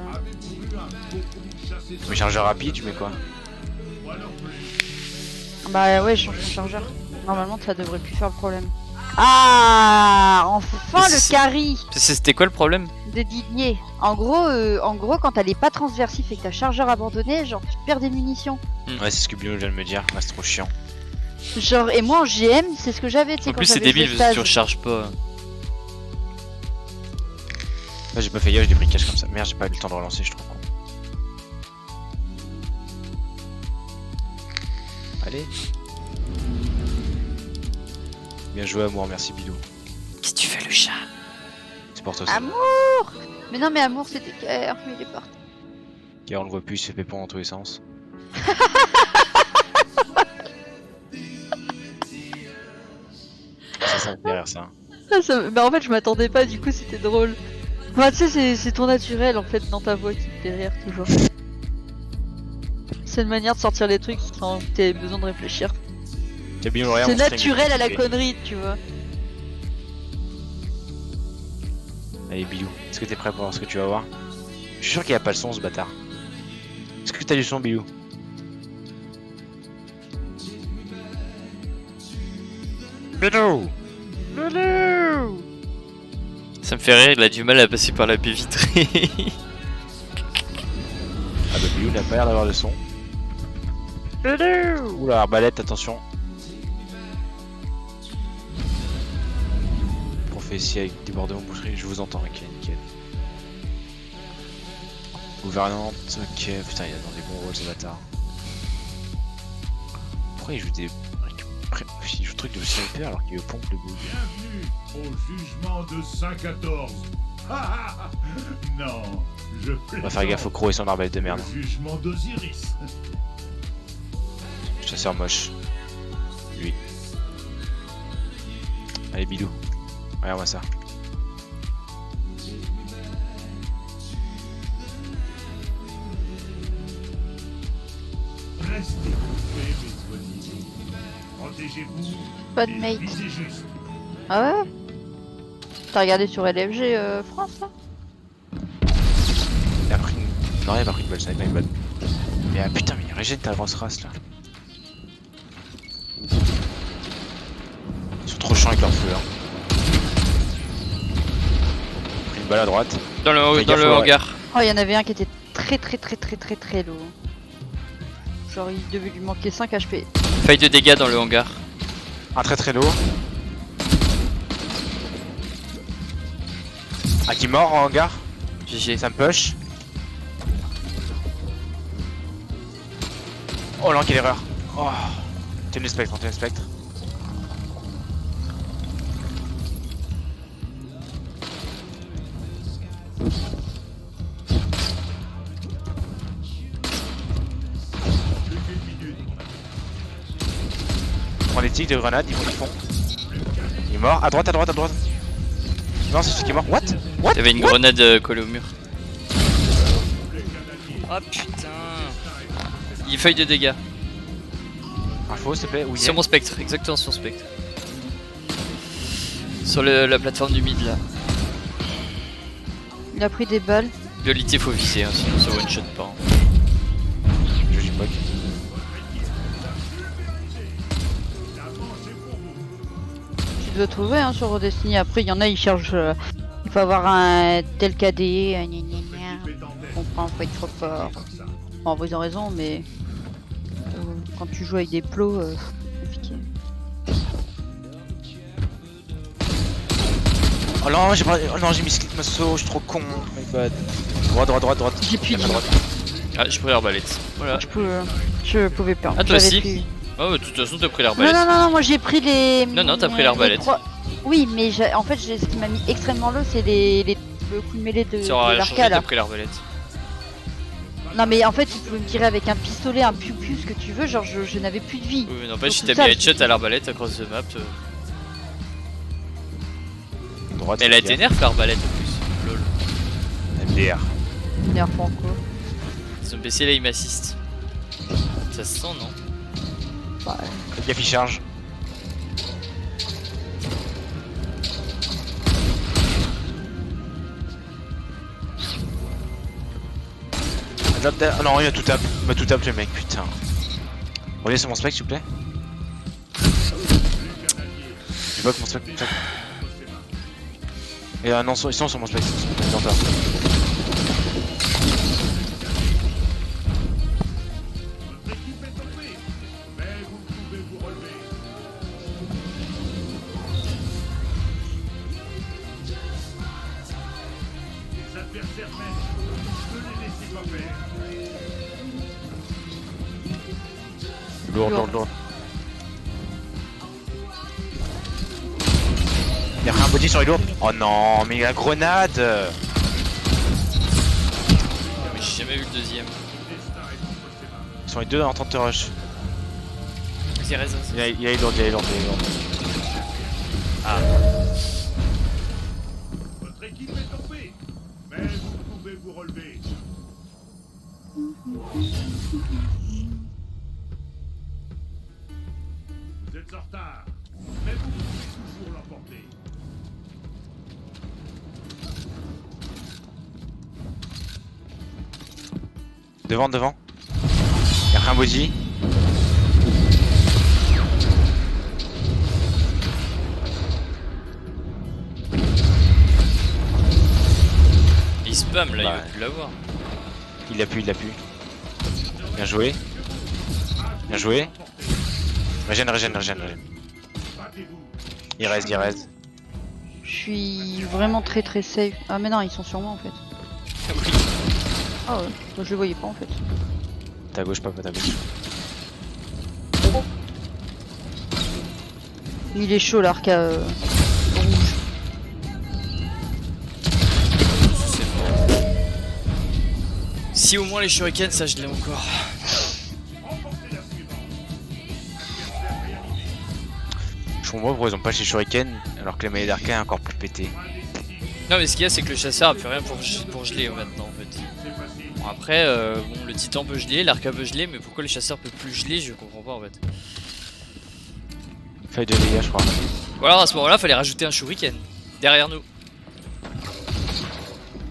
Mais chargeur rapide, tu mets quoi? Bah ouais, je change ton chargeur. Normalement ça devrait plus faire le problème. Ah, enfin Mais le c'est- carry C'était quoi le problème? de Didier. En gros, quand elle est pas transversif et que t'as chargeur abandonné, genre tu perds des munitions. Ouais, c'est ce que Bilo vient de me dire. Ouais, c'est trop chiant. Genre, et moi en GM, c'est ce que j'avais, tu sais, En quand plus c'est j'avais débile joué parce que tu Staz. recharges pas. Là, j'ai pas fait gaffe, j'ai pris cash comme ça. Merde, j'ai pas eu le temps de relancer, je trouve con. Allez. Bien joué, Amour, merci Bilo. Qu'est-ce que tu fais le chat? C'est pour toi aussi. Amour. Mais non, mais amour c'était clair, mais il est parti. Car on le voit plus, il se fait pépon dans tous les sens. Ça me fait rire ça. Bah en fait je m'attendais pas, du coup c'était drôle. Bah tu sais c'est ton naturel en fait dans ta voix qui te fait rire toujours. C'est une manière de sortir les trucs quand t'as besoin de réfléchir. T'as bien le C'est naturel à la connerie, tu vois. Allez Bilou, est-ce que t'es prêt pour voir ce que tu vas voir? Je suis sûr qu'il a pas le son ce bâtard. Est-ce que t'as du son Bilou? Bilou! Bilou! Ça me fait rire, il a du mal à passer par la baie vitrée. Ah bah Bilou n'a pas l'air d'avoir le son. Bilou! Oula, arbalète, attention. Prophétie avec débordement boucherie, je vous entends, ok, nickel. Gouvernante, ok, putain il est dans des bons rôles ce bâtard. Pourquoi il joue des... Il joue truc de sniper alors qu'il pompe le bout. Bienvenue au jugement de Saint-14. Non, je On va faire gaffe au croc et son arbalète de merde. Le jugement d'Osiris. Chasseur moche. Lui. Allez Bilou. Regarde-moi ça. Restez coupés, mes oisillons. Protégez-vous. Pas de et mate. visez juste. Ah ouais? T'as regardé sur LFG France là? Il a pris une Non, il a pas pris de balle, ça pas une balle. Mais ah, putain, mais il régène ta grosse race là. Ils sont trop chiants avec leur feu. Hein. Pris une balle à droite. Dans le, Fais dans gaffe, le ouais. hangar. Oh, il y en avait un qui était très low. Genre, il devait lui manquer 5 HP. Faille de dégâts dans le hangar. Un très lourd. Ah, qui mort en hangar. GG. Ça me push. Oh là, quelle erreur. Oh. T'es une spectre, t'es une spectre. On prend les tics de grenade, ils font. Il est mort. À droite, à droite, à droite. Non, c'est celui qui est mort. What? What? Il y avait une grenade collée au mur. Oh putain. Il faille de dégâts. Info, s'il te plaît. Oui. Sur mon spectre, exactement sur spectre. Sur la plateforme du mid là. Il a pris des balles. Dualité faut viser, hein, sinon ça one shot pas. Hein. Je joue pas. Tu dois trouver hein, sur Destiny. Après, il y en a, ils cherchent. Il faut avoir un tel KD. Gna gna gna. Je comprends, faut être trop fort. Bon, ils ont raison, mais. Quand tu joues avec des plos, c'est compliqué. Oh non, j'ai pas... oh non, j'ai mis skip masso, je suis trop con. Oh my bad. Droite. J'ai plus À dit. droite. Ah, j'ai pris l'arbalète. Voilà. Je pouvais pas. Ah, toi J'avais aussi pris- Oh, de toute façon, t'as pris Non, l'arbalète. non, moi j'ai pris les. Non, t'as pris les l'arbalète. trois- Oui, mais en fait, ce qui m'a mis extrêmement low, c'est le coup de mêlée de Ça aura rien changé, l'arca t'as là. pris l'arbalète. Non, mais en fait, tu pouvais me tirer avec un pistolet, un piou-piou, ce que tu veux, genre je n'avais plus de vie. Oui, mais n'empêche, si Donc, t'as ça, mis headshot à l'arbalète across the map. Droite. Elle a été nerf l'arbalète en plus. Lol. MDR. Nerf Franco. Ils ont baissé l'aim assist. Ça se sent, non? Ouais. Faites gaffe, il charge. Ah non, il a tout tap. Il m'a tout tap le mec, putain. Revenez sur mon spec s'il vous plaît. Je vois que mon spec. Et non, ils sont sur mon spec. Dans toi. Votre équipe est tombée, mais vous pouvez vous relever. Les adversaires mènent, ne les laissez pas faire. Lourd. Il a pris un body sur les lourds. Oh non, mais la grenade. Mais j'ai jamais vu le deuxième. Ils sont les deux en train de te rush. C'est raison. Il a les lourds. Ah. Votre équipe est tombée, mais vous pouvez vous relever. Vous êtes en retard, mais vous pouvez toujours l'emporter. Devant. Il a pris un body. Il spam là, Bah, il veut plus l'avoir. Il l'a pu. Bien joué. Régène. Battez-vous. Il reste. Je suis vraiment très safe. Ah, mais non, ils sont sur moi en fait. Oui. Ah ouais, moi, je le voyais pas en fait. Ta gauche, pas ta gauche. Il est chaud l'arca rouge. C'est bon. Si au moins les shurikens, ça je l'ai encore. Remportez la suivante. Je comprends pourquoi ils ont pas chez Shuriken alors que la mêlée d'arcane est encore plus pétée. Non mais ce qu'il y a c'est que le chasseur a plus rien pour geler maintenant en fait. Bon, après bon, le titan peut geler, l'arca peut geler, mais pourquoi le chasseur peut plus geler je comprends pas en fait. Feuille de dégâts, je crois. Ou alors à ce moment là fallait rajouter un shuriken derrière nous.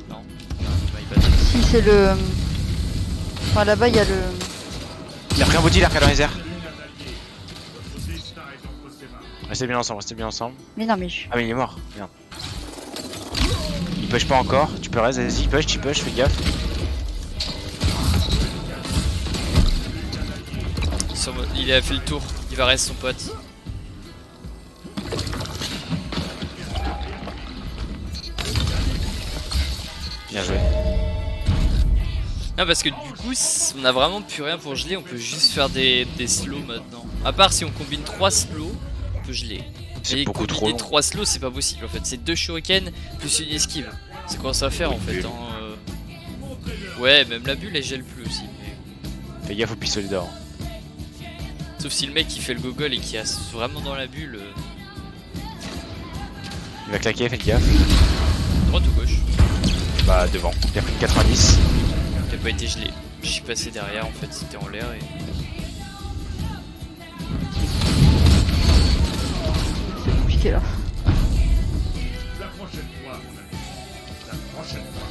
Non, my bad. Si c'est le. Enfin là-bas il y a le... Il a pris un body, il a pris dans les airs. Votre destin est entre ses mains. Restez bien ensemble, restez bien ensemble. Mais non mais je... Ah mais il est mort, merde. Il push pas encore, tu peux rester, vas-y, push, tu push, fais gaffe. Il a fait le tour, il va rester son pote. Bien joué. Non parce que du coup on a vraiment plus rien pour geler, on peut juste faire des slows maintenant. À part si on combine 3 slows, on peut geler. C'est Et beaucoup trop combiner long. 3 slows c'est pas possible en fait, c'est 2 shurikens plus une esquive. C'est quoi ça va faire en fait hein, Ouais même la bulle elle gèle plus aussi. Mais... Fais gaffe au pistolet d'or. Sauf si le mec il fait le gogol et qui a vraiment dans la bulle. Il va claquer, faites gaffe. Droite ou gauche? Bah devant, il a pris une 90. Il a pas été gelé. Je suis passé derrière en fait, c'était en l'air et... C'est compliqué là. La prochaine fois, mon ami. La prochaine fois.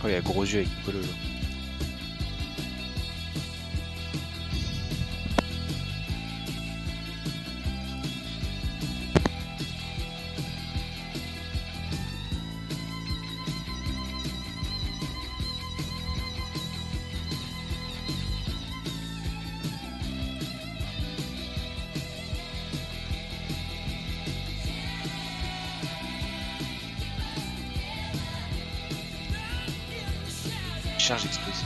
Oh, il a gros yeux avec Nicolas. Charge explosif.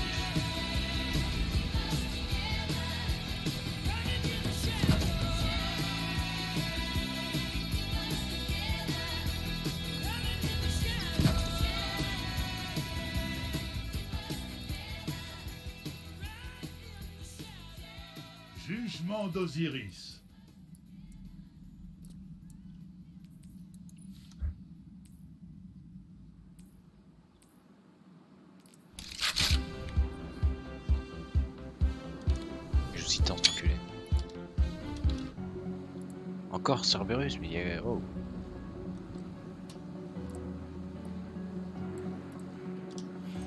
Jugement d'Osiris. Je vous cite en enculé. Encore Cerberus, mais il y a... Oh.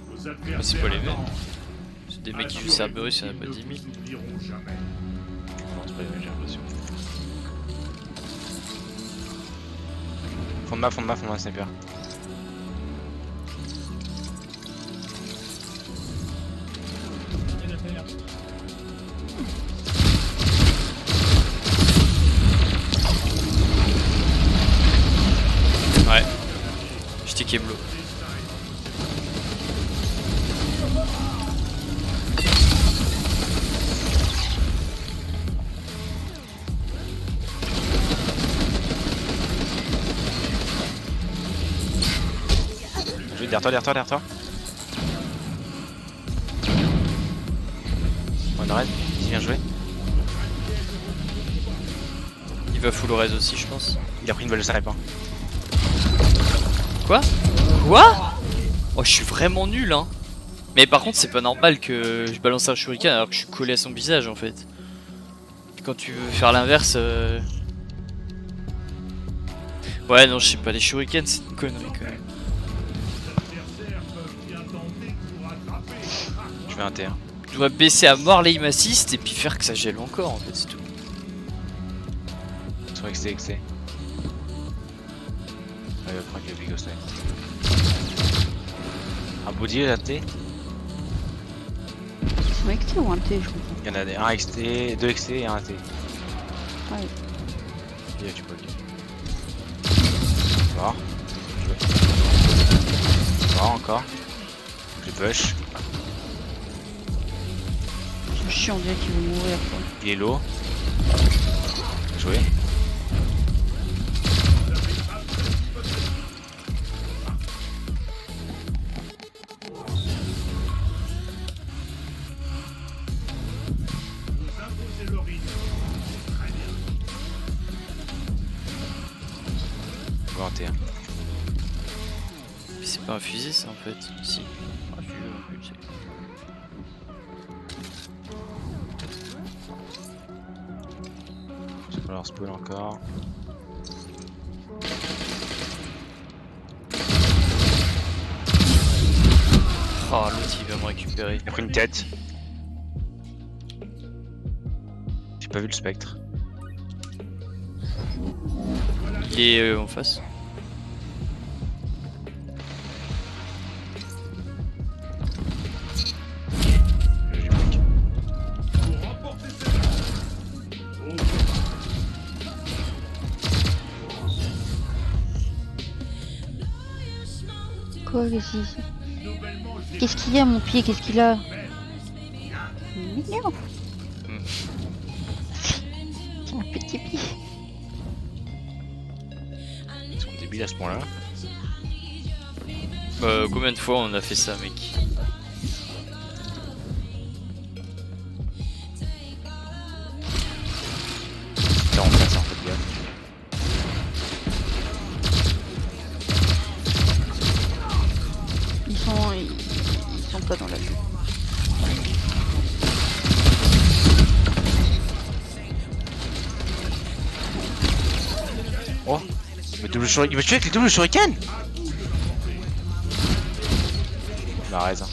Vos c'est pas les mêmes. adversaires C'est des mecs qui jouent Cerberus, il y en a pas 10 000. ne vous oublieront jamais. Non, c'est pas les mêmes, j'ai l'impression. Fond de ma sniper. Ouais. J'étais Keblo. Je vais derrière toi. On arrête, bien joué. Il va full raise aussi je pense. Il a pris une balle de sniper. Quoi? Quoi? Oh je suis vraiment nul hein. Mais par contre c'est pas normal que je balance un shuriken alors que je suis collé à son visage en fait. Quand tu veux faire l'inverse Ouais non je sais pas, les shurikens c'est une connerie quand même. Les adversaires peuvent bien tenter de vous rattraper. Je fais un T1. Je dois baisser à mort l'aim assist et puis faire que ça gèle encore en fait c'est tout. Sur XT. Ouais, prends avec le Big Ghost. Un body, un T. Ils sont XT ou un T je comprends. Il y en a des 1 XT, 2 XT et un T. Ouais. Et tu peux Mort. Mort encore. Je push. chiant, on dirait qu'il veut mourir quoi. Il est low. Bien joué. Vous imposez le rythme. Très bien. Bon, t'es. C'est pas un fusil ça en fait. Si. Ah, je sais. Je vais leur spawn encore. Oh l'autre il va me récupérer. Il a pris une tête. J'ai pas vu le spectre. Il est en face. J'ai bloqué. Vous remportez cette bataille. Quoi, qu'est-ce Nouvellement, j'ai qu'est-ce qu'il y a mon pied? Qu'est-ce qu'il a? Mignon. C'est un petit pied. Ils sont débiles à ce point-là. Combien de fois on a fait ça mec? T'es en face, en fait, gars. Ils sont pas dans la vue. Oh, il va tuer avec les doubles shuriken. Il a raison.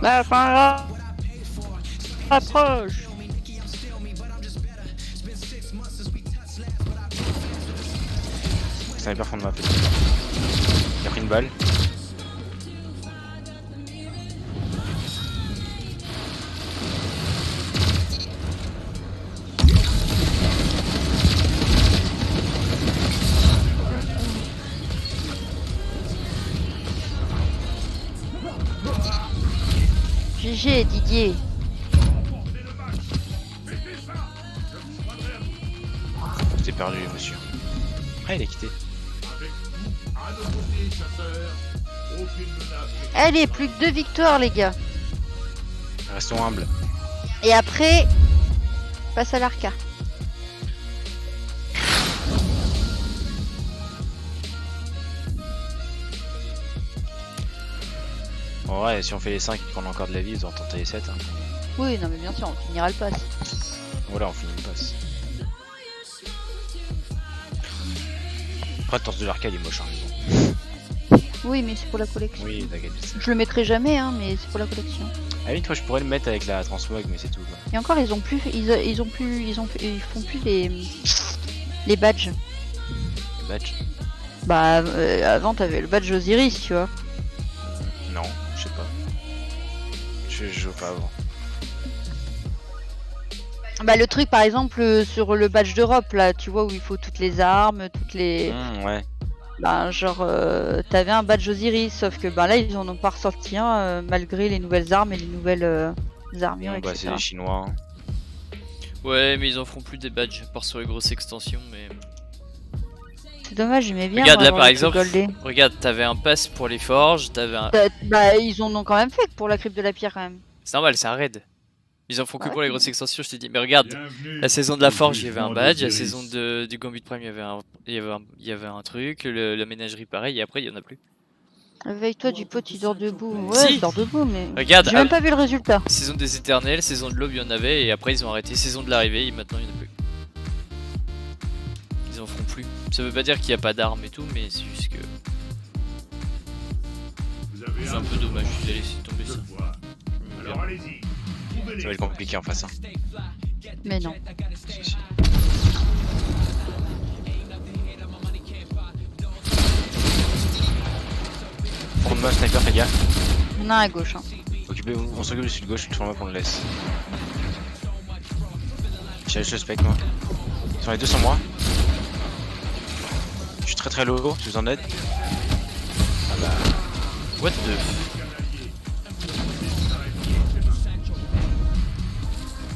La fin approche. Sniper fond de map. Il a pris une balle. GG Didier. J'ai perdu, monsieur. Ah, il a quitté. à nos côtés, chasseurs. Aucune menace. Allez, plus que 2 victoires les gars. Restons humbles. Et après, passe à l'Arca. En vrai, si on fait les 5 et qu'on a encore de la vie, ils ont tenté les 7. Hein. Oui, non mais bien sûr, on finira le pass. Voilà, on finit une passe. Après, le torse de l'arcade est moche, hein. Oui, mais c'est pour la collection. Oui, t'inquiète. Je le mettrai jamais, hein, mais c'est pour la collection. Ah oui, toi, je pourrais le mettre avec la transmog, mais c'est tout. Quoi. Et encore, ils font plus les badges. Le badge. Bah, avant t'avais le badge Osiris, tu vois. Non, je sais pas. Je joue pas avant. Bah, le truc, par exemple, sur le badge d'Europe, là, tu vois, où il faut toutes les armes, toutes les. Ouais. Bah, genre, t'avais un badge Osiris, sauf que bah là, ils en ont pas ressorti un, malgré les nouvelles armes et les nouvelles armures, Bon, bah, c'est etc. les Chinois. Hein. Ouais, mais ils en feront plus des badges, à part sur les grosses extensions. Mais C'est dommage, j'aimais bien. regarde moi, là avoir par le truc exemple, goldé. regarde, t'avais un pass pour les forges, t'avais un. Bah, ils en ont quand même fait pour la crypte de la pierre, quand même. C'est normal, c'est un raid. Ils en font que Ouais. pour les grosses extensions, je t'ai dit. Mais regarde, Bienvenue la saison de la au forge, il y avait un jugement badge, la d'Osiris. saison du Gambit Prime, il y avait un truc, la ménagerie pareil, et après il y en a plus. Avec toi, du pote, il dort debout. Ouais, Si. il dort debout, mais. Regarde, J'ai même pas vu le résultat. saison des éternels, saison de l'aube, il y en avait, et après ils ont arrêté. Saison de l'arrivée, et maintenant il n'y en a plus. Ils en feront plus. Ça veut pas dire qu'il n'y a pas d'armes et tout, mais c'est juste que Vous avez c'est un peu dommage, j'ai laissé tomber Je ça. le vois. Alors allez-y. Ça va être compliqué en face. Hein. Mais non. Si, si. moi sniper, fais gaffe. Il y en a un à gauche. Hein. Occupez-vous, on s'occupe du sud gauche, sur moi qu'on le laisse. J'ai le spec moi. Ils sont les deux sur moi. Je suis très low, si vous en êtes. Ah bah. What the.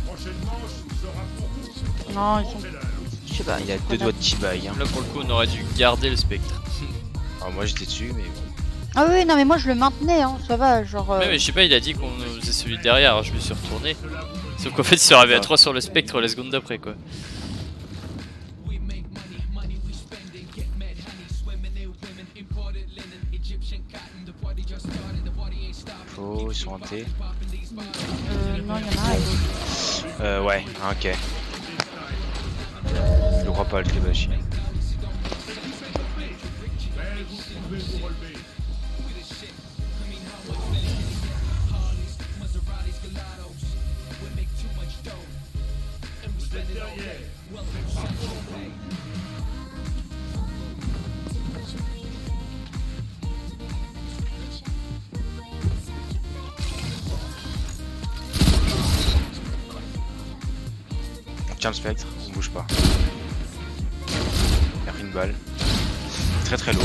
Prochaine manche sera pour vous. Non, ils sont. Je sais pas. Il y a deux doigts de T-bag. Hein. Là pour le coup on aurait dû garder le spectre. Alors moi j'étais dessus, mais bon. Ah oui, non, mais moi je le maintenais, hein, ça va, genre. Ouais, mais je sais pas, il a dit qu'on faisait celui de derrière, alors je me suis retourné. Sauf qu'en fait il s'est arrivé à 3 sur le spectre la seconde d'après quoi. Faux, ils sont hantés. Non, il y en a un à gauche. Ouais, ok. Je le crois pas le Kebashi. Mais vous pouvez vous relever. Vous êtes derrière. On tient le spectre, on bouge pas. Il a pris une balle. Très lourd.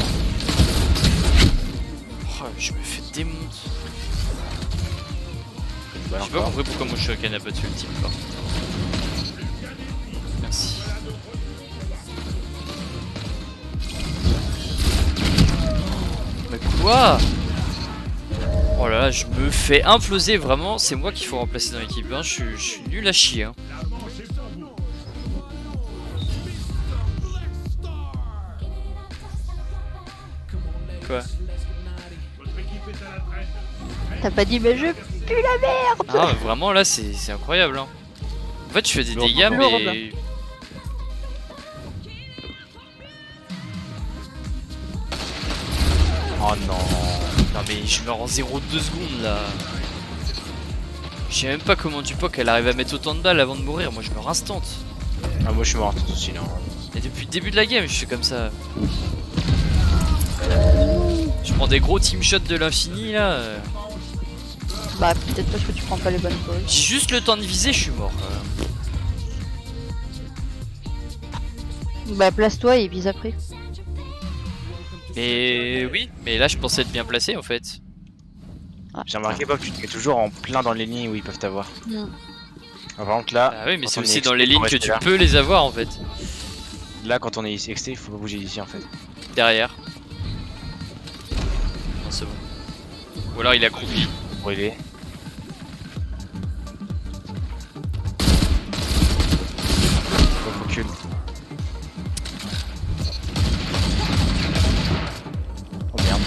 Oh, je me fais démonter. Une balle J'ai pas encore. compris pourquoi moi je suis à canapé dessus ultime par contre. Merci. Mais quoi? Oh là là, je me fais imploser vraiment, c'est moi qu'il faut remplacer dans l'équipe, hein. Je suis nul à chier. Hein. La manche est pour vous. Quoi? Votre équipe est à la traîne. T'as pas dit, mais je pue la merde. Ah vraiment là c'est incroyable. Hein. En fait je fais des Lourd, dégâts lourd, mais... Oh non. Non mais je meurs en 0,2 secondes là. Je sais même pas comment du POC elle arrive à mettre autant de balles avant de mourir, moi je meurs instant. Ah moi je suis mort tout aussi non. Et depuis le début de la game je suis comme ça. Je prends des gros team shots de l'infini là. Bah, peut-être parce que tu prends pas les bonnes choses. J'ai juste le temps de viser, je suis mort. Bah, place-toi et vise après. Mais oui, mais là je pensais être bien placé en fait. J'ai remarqué Bob, tu te mets toujours en plein dans les lignes où ils peuvent t'avoir. Mm. Par contre là, Ah oui mais quand c'est on est aussi dans XT, les lignes faut que rester tu là. peux les avoir en fait. Là quand on est XT, il faut pas bouger d'ici en fait. Derrière. Non c'est bon. Ou alors il est accroupi. Brûlé. Faut recule. Oh merde.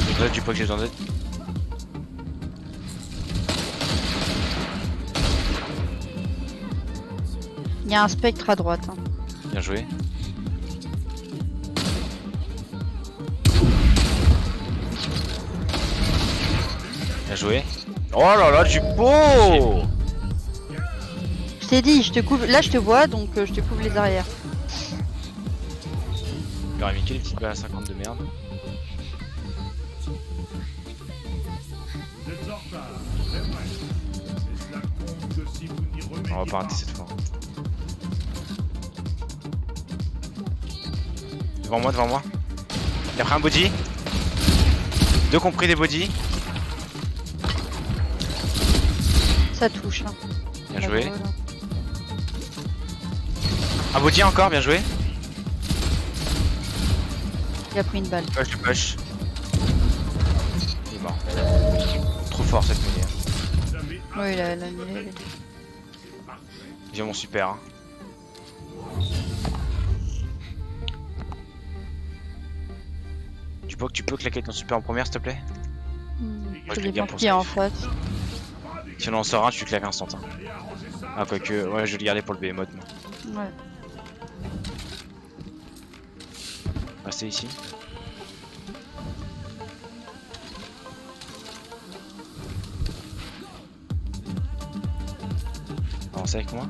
J'ai besoin d'aide, du POC, j'ai besoin d'aide. Il y a un spectre à droite. Hein. Bien joué. Bien joué. Oh là là, du beau. Je t'ai dit, je te couvre. Là, je te vois, donc je te couvre les arrières. Il aurait mis quelle petite balle à 50 de merde. Vous êtes en retard. C'est vrai. Mais cela compte que si vous n'y remédiez On va pas rater cette fois. Devant moi, devant moi. Il a pris un body. Deux compris des body. Ça touche. Hein. Bien La joué. drôle. Un body encore, bien joué. Il a pris une balle. Push, push. Il est mort. Trop fort cette manière. vous avez un Oui, il a annulé. J'ai mon super. Hein. Tu peux claquer ton super en première s'il te plaît? Je je l'ai l'ai bien bien pour pris safe. en face. Si on en sort un, tu claques instant. Hein. Ah quoique, ouais je vais le garder pour le behemoth moi. Ouais. Restez ici. Avancez avec moi.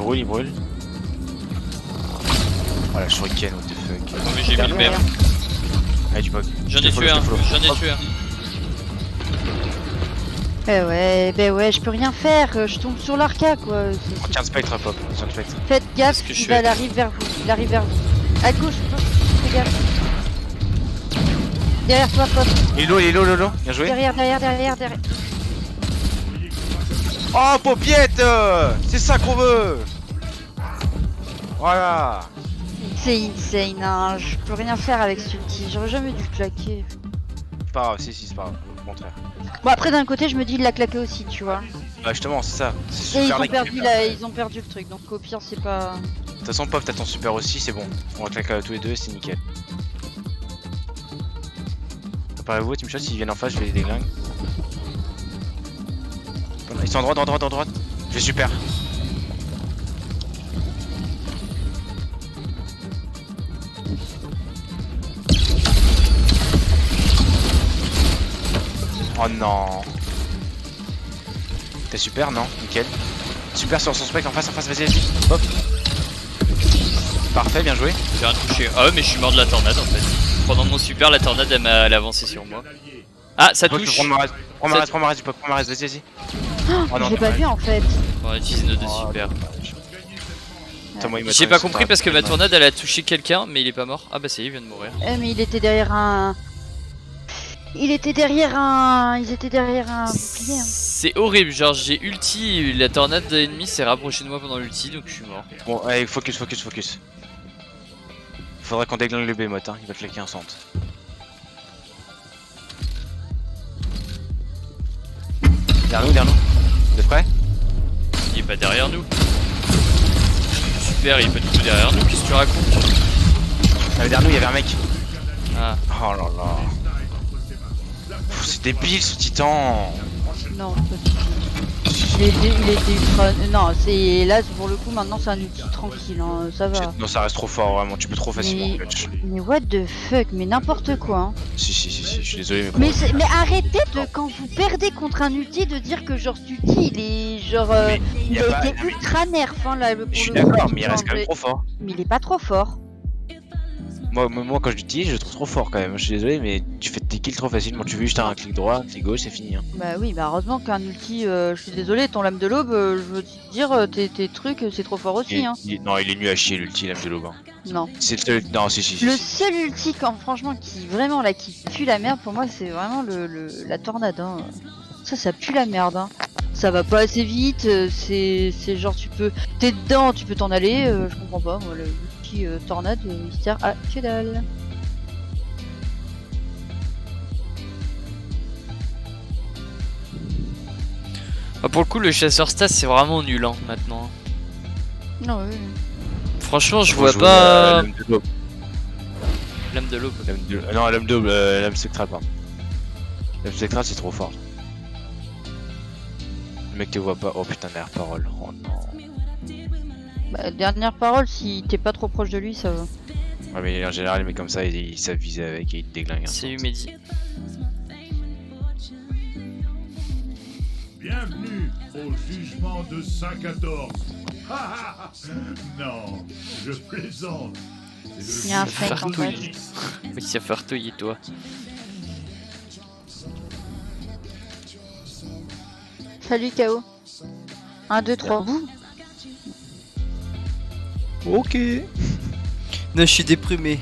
brûle, il brûle. Oh la shuriken, what the fuck. Non mais j'ai mis le même. Allez, tu peux. J'en ai tué un, j'en ai tué un. Ben ouais, je peux rien faire, je tombe sur l'arca quoi. On tient le spectre, pop. On tient le spectre. Faites gaffe, Qu'est-ce que je il fais? arrive vers vous, il arrive vers vous. À gauche, fais gaffe. Derrière toi, Pop. Il est low, Lolo. Bien joué. Derrière. Oh, Popiette, c'est ça qu'on veut. Voilà. C'est insane, hein. Je peux rien faire avec ce ulti, j'aurais jamais dû le claquer. C'est pas grave, si, c'est pas grave. Au contraire. Bon après d'un côté je me dis il l'a claqué aussi, tu vois. Bah, justement, c'est ça. C'est Et super ils ont perdu le truc, donc au pire c'est pas... De toute façon, Pop, t'as ton super aussi, c'est bon. On va claquer tous les deux, c'est nickel. Préparez-vous, Team Shot, s'ils viennent en face, je vais les déglinguer. Ils sont en droite. Je vais super. Oh non. T'es super, non? Nickel. Super sur son spec en face, vas-y. Hop. Parfait, bien joué. J'ai rien touché. Ah ouais mais je suis mort de la tornade en fait. Pendant mon super la tornade elle m'a avancé sur moi. Ah ça touche. Prends ma res, Pop, vas-y. Oh non, Je l'ai pas vu en fait. On utilise nos deux super. Attends, moi, il m'a J'ai tourné pas sur compris ta- parce que ma tornade elle a touché quelqu'un mais il est pas mort. Ah bah c'est il vient de mourir. Mais il était derrière un... Ils étaient derrière un bouclier. Hein. C'est horrible, genre j'ai ulti, la tornade ennemie s'est rapprochée de moi pendant l'ulti donc je suis mort. Bon, allez, focus. Faudrait qu'on déglingue le Behemoth, hein, il va claquer un centre. Derrière nous. Vous êtes prêts? Il est pas derrière nous. Super, il est pas du tout derrière nous, qu'est-ce que tu racontes? Derrière nous, il y avait un mec. Ah, Oh là là. Pff, c'est débile ce titan. Non, pas du tout. Il était ultra... Non, c'est... Là, pour le coup, maintenant, c'est un outil tranquille, hein. Ça va. Non, ça reste trop fort, vraiment. Tu peux trop facilement clutch. Mais what the fuck, mais n'importe quoi, hein. Si, je suis désolé, mais Mais arrêtez de, quand vous perdez contre un ulti, de dire que genre cet ulti, il est genre... Mais il y a a pas- été ultra nerf, hein, là, pour je suis le coup, d'accord, mais il reste enfin, quand même trop fort. Mais il est pas trop fort. Moi, quand je l'utilise, je le trouve trop fort quand même. Je suis désolé, mais tu fais tes kills trop facilement. Tu veux juste un clic droit, un clic gauche, c'est fini. Hein. Bah oui, bah heureusement qu'un ulti, je suis désolé, ton lame de l'aube, je veux te dire, tes trucs, c'est trop fort aussi, hein. Non, il est nul à chier l'ulti, l'âme de l'aube. Hein. Non. C'est le seul. Non, si. Le seul ulti, quand, franchement, qui vraiment là, qui pue la merde, pour moi, c'est vraiment la tornade, hein. Ça pue la merde, hein. Ça va pas assez vite, c'est genre t'es dedans, tu peux t'en aller, je comprends pas, moi, l'ulti tornade, il sert à que dalle. Bah, pour le coup le chasseur stas c'est vraiment nul hein, maintenant. Non, oui. Franchement je Faut vois jouer, pas... l'âme de l'aube. L'âme de l'aube. Non, l'âme double, l'âme spectrale, pardon. L'âme spectrale, c'est trop fort. Le mec te voit pas. Oh putain, dernière parole. Oh non. Bah, dernière parole, si t'es pas trop proche de lui, ça va. Ouais, mais en général, les mecs comme ça, ils savent viser avec et ils te déglinguent. Hein. C'est Mehdi. Bienvenue au jugement de 114. Non, je plaisante. Il y a un fake en fait. Fartouille. Oui ça fartouille toi. Salut KO. 1, 2, 3. Ok. Non je suis déprimé.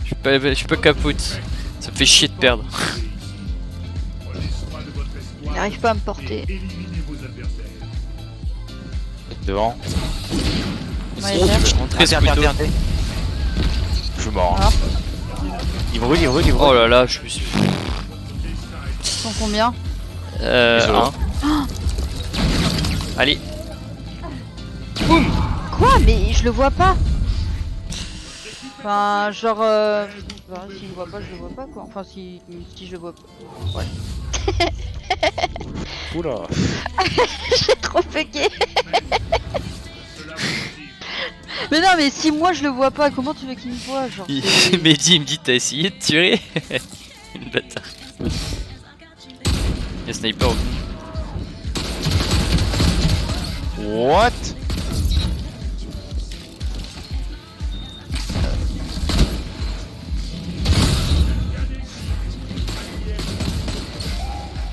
Je suis pas capote. Ça me fait chier de perdre. Prenez soin de votre espoir Il arrive pas à me et porter. éliminez vos adversaires. Devant. Ouais, Oh, là. tu vas rentrer ce couteau. Je suis mort. Ah. Il brûle. Oh là là je me suis... Ils sont combien? Désolé. Un. Allez. Quoi? Mais je le vois pas. Enfin, genre... Bah, si je le vois pas, je le vois pas quoi. Enfin, si je le vois pas. Ouais. Oula. J'ai trop fucké. Mais non, mais si moi je le vois pas, comment tu veux qu'il me voit? Genre, c'est- Mehdi il me dit t'as essayé de tirer. Une bâtard. Y'a sniper au bout. What?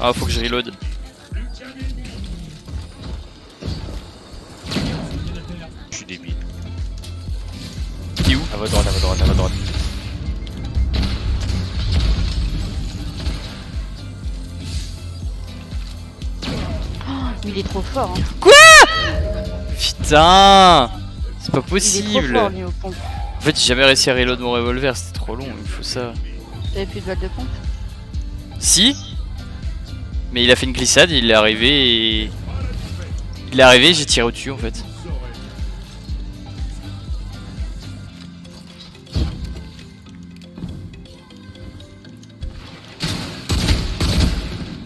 Ah, faut que je reload. Je suis débile. Qui est où? À votre droite, à votre droite, à votre droite. Mais il est trop fort. Hein. Putain! C'est pas Il est trop possible! fort lui au pompe. En fait, j'ai jamais réussi à reload mon revolver, c'était trop long, il faut ça. T'avais plus de balles de pompe? Si! Mais il a fait une glissade, il est arrivé et. Il est arrivé, j'ai tiré au-dessus en fait.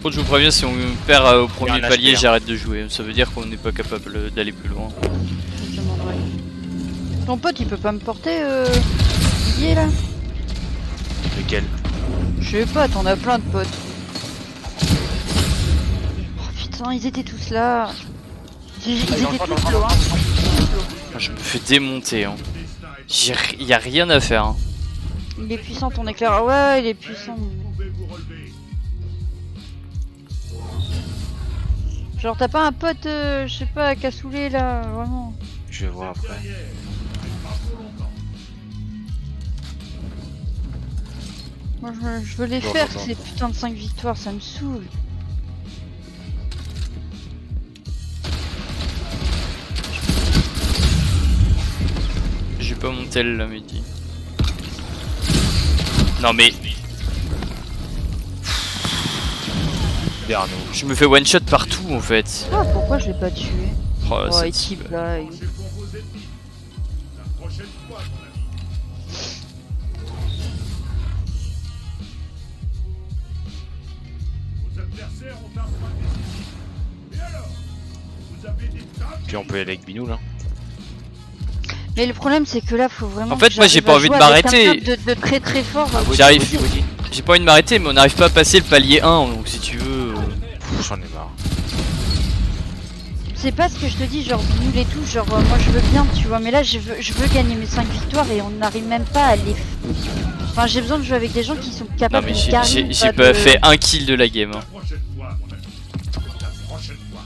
Bon, je vous préviens, si on perd au premier un palier, HP, hein. j'arrête de jouer. Ça veut dire qu'on n'est pas capable d'aller plus loin. Je te demanderai. Ton pote il peut pas me porter Didier là? Lequel? Je sais pas, t'en as plein de potes. Oh putain, ils étaient tous là. Ils étaient tous loin. Ah, je me fais démonter. Hein. Y a rien à faire. Hein. Il est puissant ton éclair. Ouais, il est puissant. Pouvez-vous relever? Genre t'as pas un pote, je sais pas, cassoulet là, vraiment. Je vais voir après. Derrière, mais pas pour longtemps. Moi je veux les Bon, faire bon, bon. ces putains de 5 victoires, ça me saoule. J'ai pas mon tel là, midi. Non mais. Derrière Je me fais one shot partout en fait. Ah, pourquoi je l'ai pas tué? Oh, Oh, cette équipe type. là. C'est pour vos ennemis. La prochaine fois, mon ami. Vos adversaires ont un point décisif. Et alors? Vous avez des tas de Puis on peut y aller avec Binou là. Mais le problème c'est que là faut vraiment. En fait, que moi, j'ai j'arrive pas à envie de jouer avec m'arrêter. quelqu'un de très très fort. J'arrive. J'ai pas envie de m'arrêter, mais on n'arrive pas à passer le palier 1, donc si tu veux. J'en ai marre. C'est pas ce que je te dis, genre nul et tout, genre moi je veux bien, tu vois, mais là je veux gagner mes 5 victoires et on n'arrive même pas à les. Enfin, j'ai besoin de jouer avec des gens qui sont Non, capables mais de carry, j'ai pas pas de- fait un kill de la game. La Hein. prochaine fois, mon ami. La prochaine fois.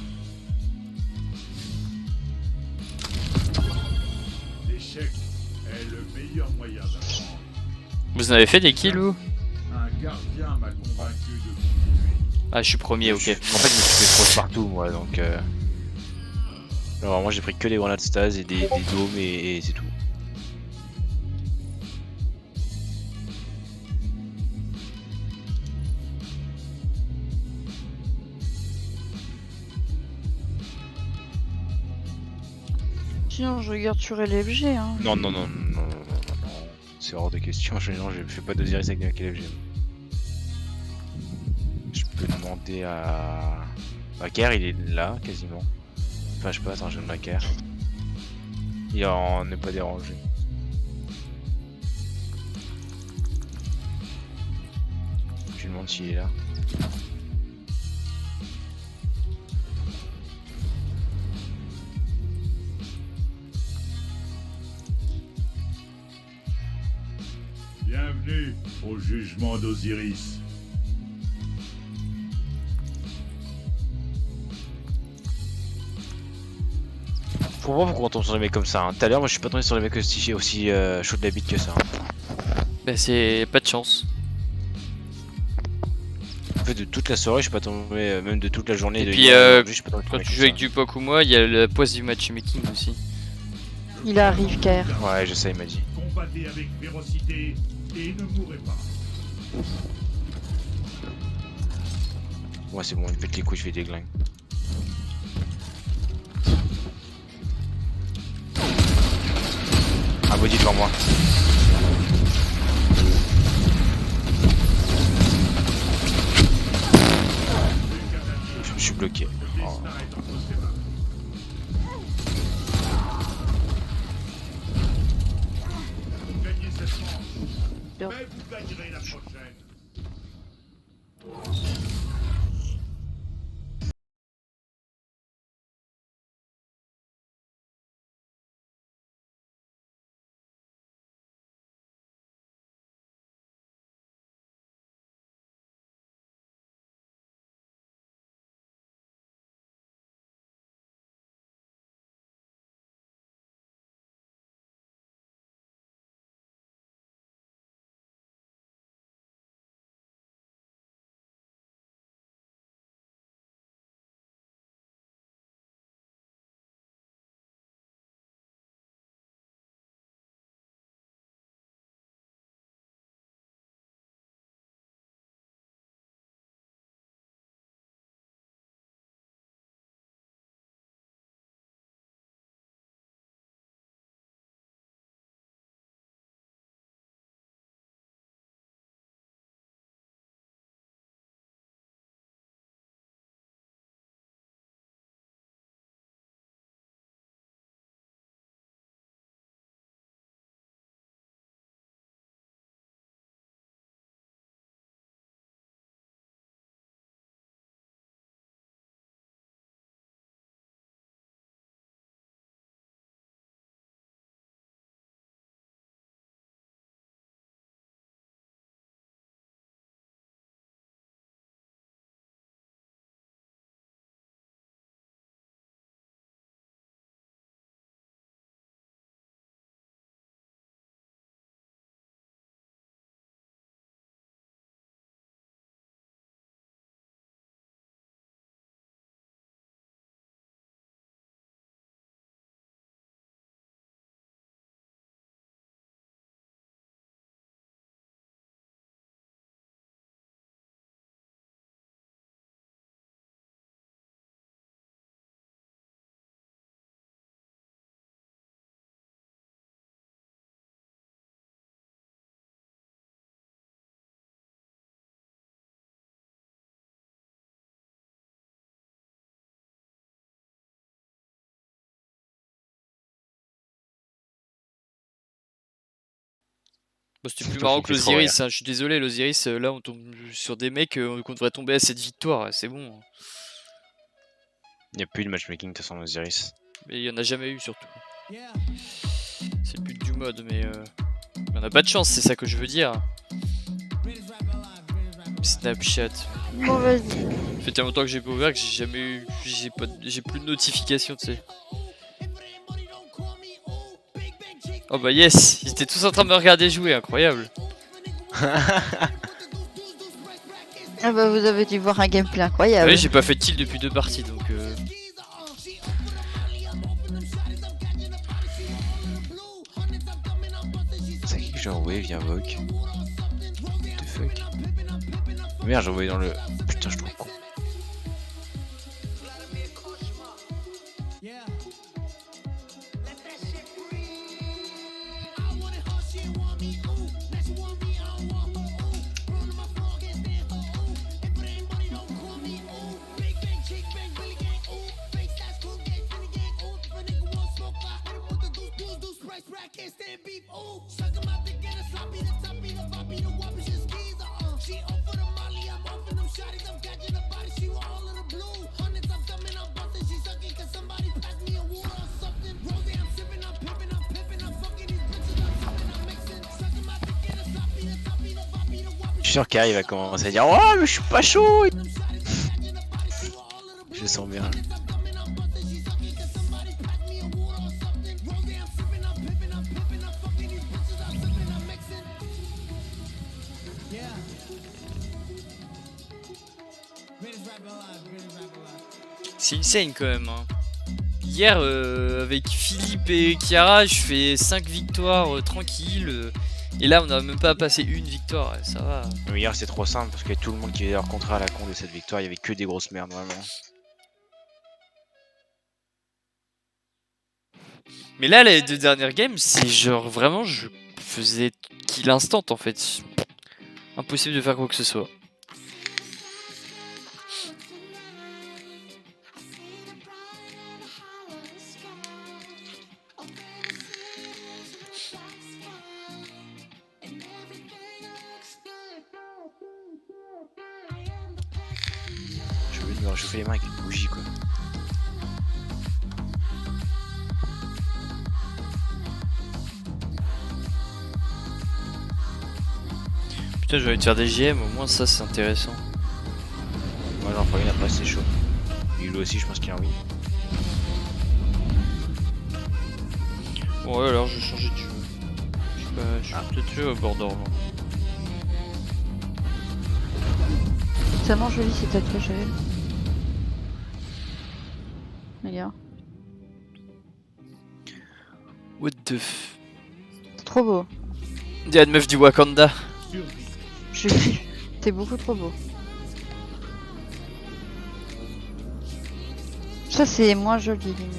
L'échec est le meilleur moyen d'apprendre. Vous en avez fait des kills ou? Un gardien m'a convaincu de continuer. Ah, je suis premier, ok. En fait, je me suis fait trop partout moi donc. Alors, moi j'ai pris que des grenades stase et des dômes et c'est tout. Sinon je regarde sur LFG, hein. Non, non, non, non, non, non, non, non. C'est hors de question. Non, je fais pas d'Osiris avec des KLFG. Je peux demander à. Macaire, il est là quasiment. Enfin, je sais pas, attends, je donne Macaire. Il en est pas dérangé. Je lui demande s'il est là. Bienvenue au jugement d'Osiris. Faut voir pourquoi on tombe sur les mecs comme ça. Hein. Tout à l'heure, moi je suis pas tombé sur les mecs aussi chaud de la bite que ça. Hein. Bah, c'est pas de chance. En fait, de toute la soirée, je suis pas tombé, même de toute la journée. Et de puis, hier à aujourd'hui, je suis pas tombé sur Quand des mecs tu comme joues avec ça. du POC ou moi, il y a la poisse du matchmaking aussi. Il arrive, KR. Ouais, je sais, il m'a dit. Combattez avec férocité et ne mourrez pas. Ouais, c'est bon, il me pète les couilles, je vais déglingue. Un body devant moi. Je suis bloqué. Le Oh. destin est entre ses mains. Vous gagnez cette manche, mais vous gagnerez la prochaine. Bon, c'était plus Toi, marrant qui que me fait trop l'Osiris, hein. Je suis désolé, l'Osiris, là on tombe sur des mecs qu'on devrait tomber à cette victoire, c'est bon. Il n'y a plus de matchmaking de toute façon Osiris. Mais il y en a jamais eu surtout. C'est le but du mode, mais on a pas de chance, c'est ça que je veux dire. Snapchat. Bon, vas-y. Ça fait tellement longtemps que j'ai pas ouvert que j'ai jamais eu. J'ai plus de notifications, tu sais. Oh bah yes, ils étaient tous en train de me regarder jouer, incroyable. Ah bah, vous avez dû voir un gameplay Ah incroyable. oui, j'ai pas fait de kill depuis 2 parties donc. C'est qui que j'ai envoyé via Vogue? What the fuck? Merde, j'ai envoyé dans le. Putain, je trouve con. Je suis sûr qu'Harry va commencer à dire oh mais je suis pas chaud. Je le sens bien. C'est insane quand même. Hein. Hier, avec Philippe et Chiara, je fais 5 victoires tranquilles. Et là, on n'a même pas passé une victoire, ça va. Mais hier c'était trop simple parce que tout le monde qui avait leur contrat à la con de cette victoire, il y avait que des grosses merdes vraiment. Mais là, les 2 dernières games, c'est genre vraiment, je faisais kill instant en fait. Impossible de faire quoi que ce soit. Je veux me réchauffer les mains avec une bougie quoi. Putain, j'ai envie de faire des GM, au moins ça c'est intéressant. Moi j'en ferai une après c'est chaud. Lui aussi je pense qu'il a envie. Bon, ouais, alors je vais changer de jeu. Je sais pas, je suis peut-être jouer au Borderlands. C'est tellement joli ces tatouages à elle. Regarde. What the f. C'est trop beau. Diane meuf du Wakanda. Je kiffe. C'est beaucoup trop beau. Ça c'est moins joli limite.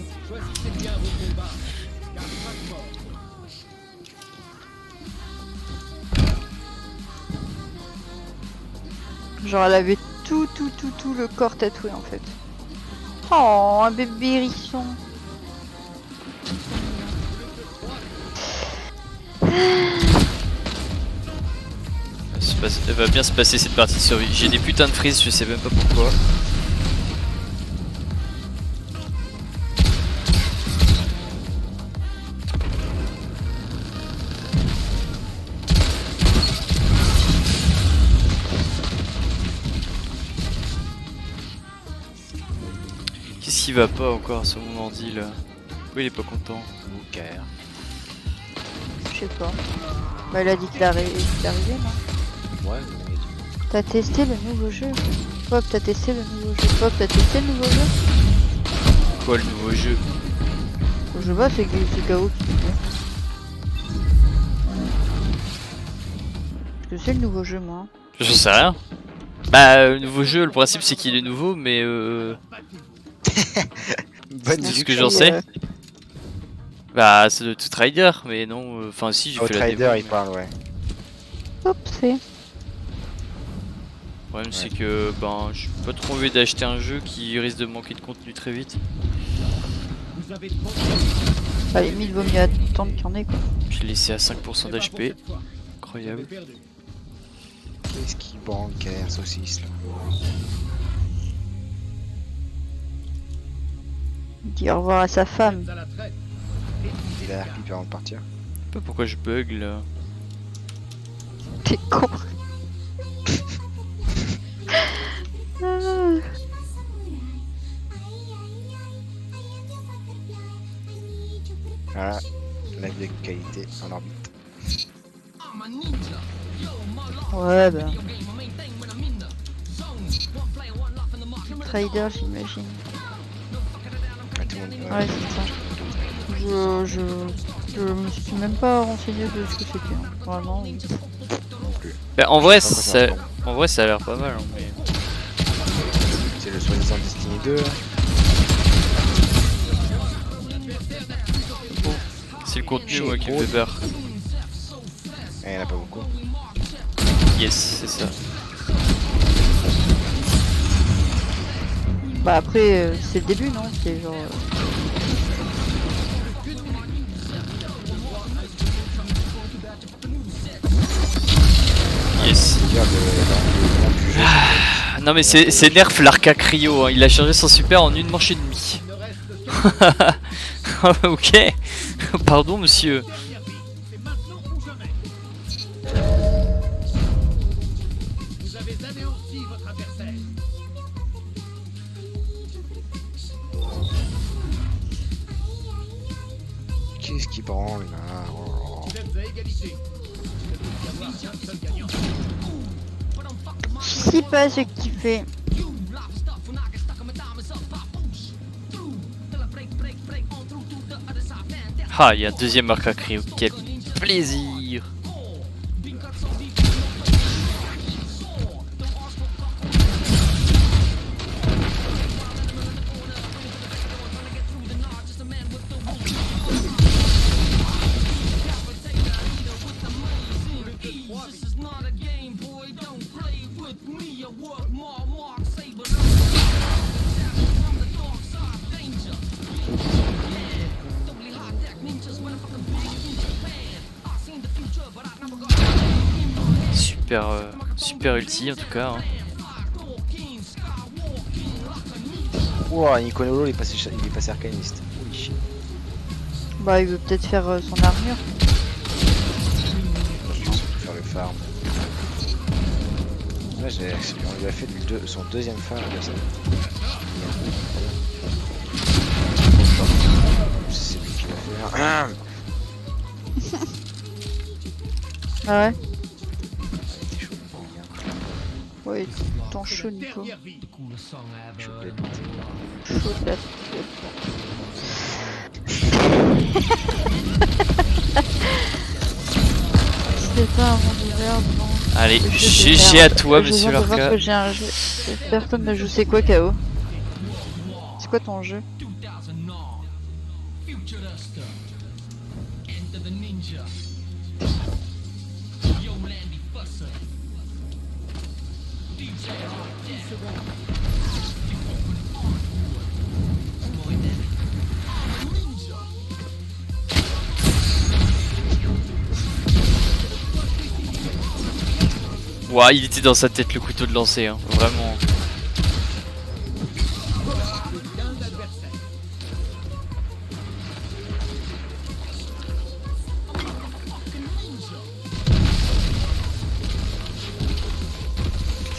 Genre elle avait tout le corps tatoué en fait. Oh un bébé hérisson. Elle va bien se passer cette partie de survie. J'ai des putains de frises, je sais même pas pourquoi. Qu'est-ce qui va pas encore à ce moment dit là? Pourquoi il est pas content? Ok. Je sais pas. Bah il a dit qu'il arrivait non? Ouais, mais... T'as testé le nouveau jeu? Pop, t'as testé le nouveau jeu? Pop, t'as testé le nouveau jeu? Quoi le nouveau jeu? Je sais pas, c'est KO qui dit. Parce que c'est le nouveau jeu moi. Je sais rien. Bah le nouveau jeu, le principe c'est qu'il est nouveau mais Bonne c'est ce que j'en sais. Bah c'est de tout Rider mais non, enfin si j'ai fait la démo. Outrider il parle ouais. Hop, c'est. Le problème c'est que ben j'ai pas trop envie d'acheter un jeu qui risque de manquer de contenu très vite. À la limite, vaut mieux attendre qu'il y en ait quoi. J'ai laissé à 5% d'HP. incroyable. Qu'est-ce qui branle KR saucisse là? Il dit au revoir à sa femme. à la traite. Il a l'air hyper avant de partir. Je sais pas pourquoi je bug là. T'es con. Ah. Voilà, la vie de qualité en orbite. Ouais, bah. Trader, j'imagine. Ah, tout le monde. Ouais, c'est ça. Je me suis même pas renseigné de ce que c'était. Hein. Vraiment. Non plus. Bah, en vrai, Je sais pas quoi ça en vrai, ça a l'air pas mal. Hein, mais... C'est le soi-disant Destiny 2 là. C'est le contenu J'ai moi, qui me gros. fait peur. Il y en a pas beaucoup. Yes, c'est ça. Bah après, c'est le début, non? C'est genre. Yes. Dire le nom du jeu. Ah, non mais c'est Nerf l'Arca Cryo, hein. Il a chargé son super en une manche et demie. Ok. Pardon monsieur. Vous avez anéanti votre adversaire. Qu'est-ce qui branle là? Oh. Vous êtes à égalité. Il ne peut y avoir qu'un seul gagnant. Je sais pas ce qu'il fait. Ah, il y a un deuxième Arca Cryo. Quel plaisir. Super, super ulti en tout cas. Hein. Ouah, Nikonolo il est passé arcaniste. Holy shit. Bah, il veut peut-être faire son armure. Juste pour faire le farm. Là, on lui a fait son deuxième farm comme ça. C'est lui qui l'a fait. Ah, Ah ouais? il était chaud, bien. Ouais, t'en chaud, Nico. Dernière vie. Chaud de la Chaud de la C'était pas un monde ouvert, non. Allez, Je GG sais à pas. toi Je monsieur viens de voir l'Arca. que j'ai un jeu. Personne ne joue, c'est quoi KO? C'est quoi ton jeu? Ouah, il était dans sa tête le couteau de lancer, hein. Vraiment.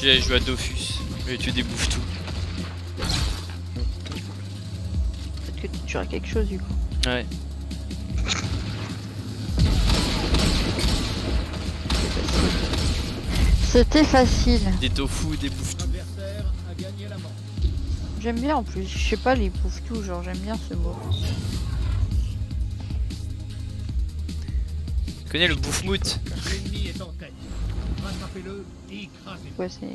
J'ai joué à Dofus, mais tu débouffes tout. Peut-être que tu tueras quelque chose du coup. Ouais. C'était facile. Des tofu, débouffes tout. L'adversaire a gagné la manche. J'aime bien en plus. Je sais pas, les poufs tout, genre j'aime bien ce mot. Tu connais le bouffe-mout? L'ennemi est en tête. Rattrapez-le et écrasez-le. Ouais, c'est.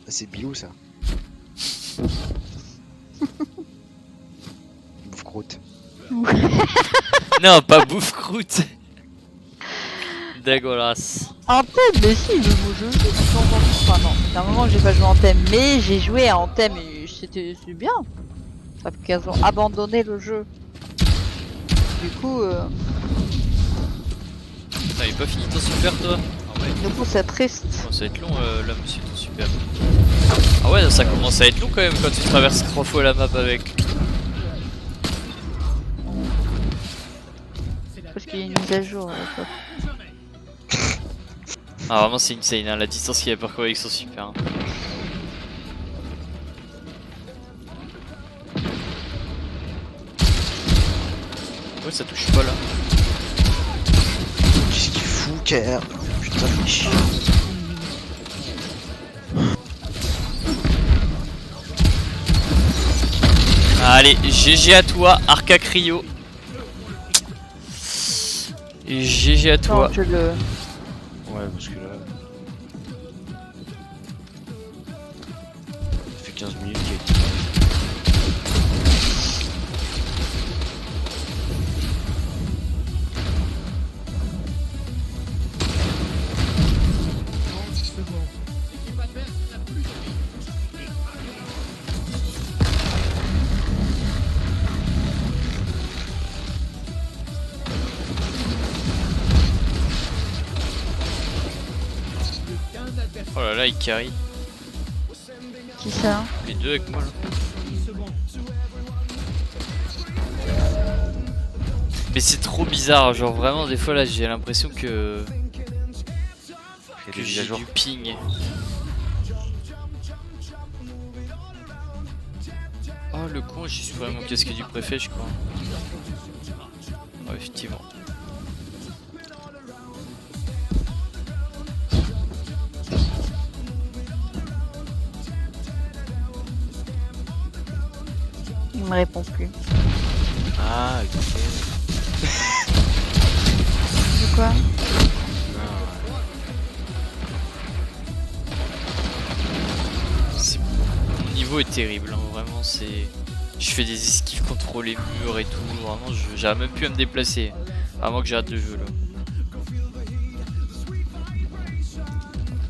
C'est Bilou ça. Bouffe croûte. Non, pas bouffe-croûte. Dégueulasse. En thème, mais si, le mot jeu. Enfin, non, c'est un moment que j'ai pas joué en thème, mais j'ai joué en thème et c'est bien. Sauf qu'elles ont abandonné le jeu. Du coup, Putain, il est pas fini ton super toi? Ah ouais. Du coup, c'est triste. Ça commence à être long là, monsieur ton super. Ah ouais, ça commence à être long quand même quand tu traverses 3 fois la map avec. Parce qu'il y a une mise à jour. Quoi. Ah vraiment c'est insane hein, la distance qu'il a parcouru avec son super. Hein. Ouais ça touche pas là. Qu'est-ce qu'il fout, KR? Putain, fais chier. Allez, GG à toi, Arca Cryo. GG à toi. Non, je le. Ouais, parce que là. Ça fait 15 minutes qu'il a été. Oh là là, il carry. Qui ça? Les deux avec moi là. Mais c'est trop bizarre, genre vraiment des fois là j'ai l'impression que j'ai du ping. Oh le con, j'ai supprimé mon casque du préfet je crois. Oh effectivement. Il me répond plus. Ah, ok. De quoi? Mon niveau est terrible, hein, vraiment c'est... Je fais des esquives contre les murs et tout, vraiment j'arrive même plus à me déplacer. Avant que j'arrête le jeu là.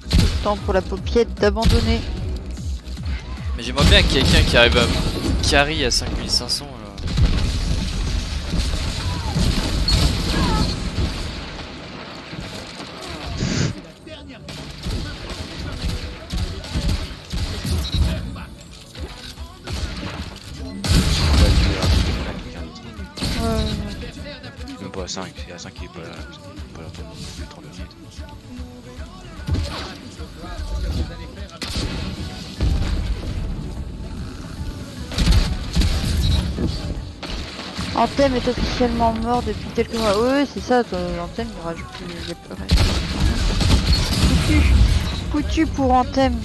Tout le temps pour la paupiette d'abandonner. Mais j'aimerais bien quelqu'un qui arrive à carry à 5500 là. Même pas à 5, c'est à 5 qui est pas là. Pas là, 30 minutes. Anthem est officiellement mort depuis quelques mois. Oui, c'est ça, Anthem il rajoute les foutu. Foutu pour Anthem.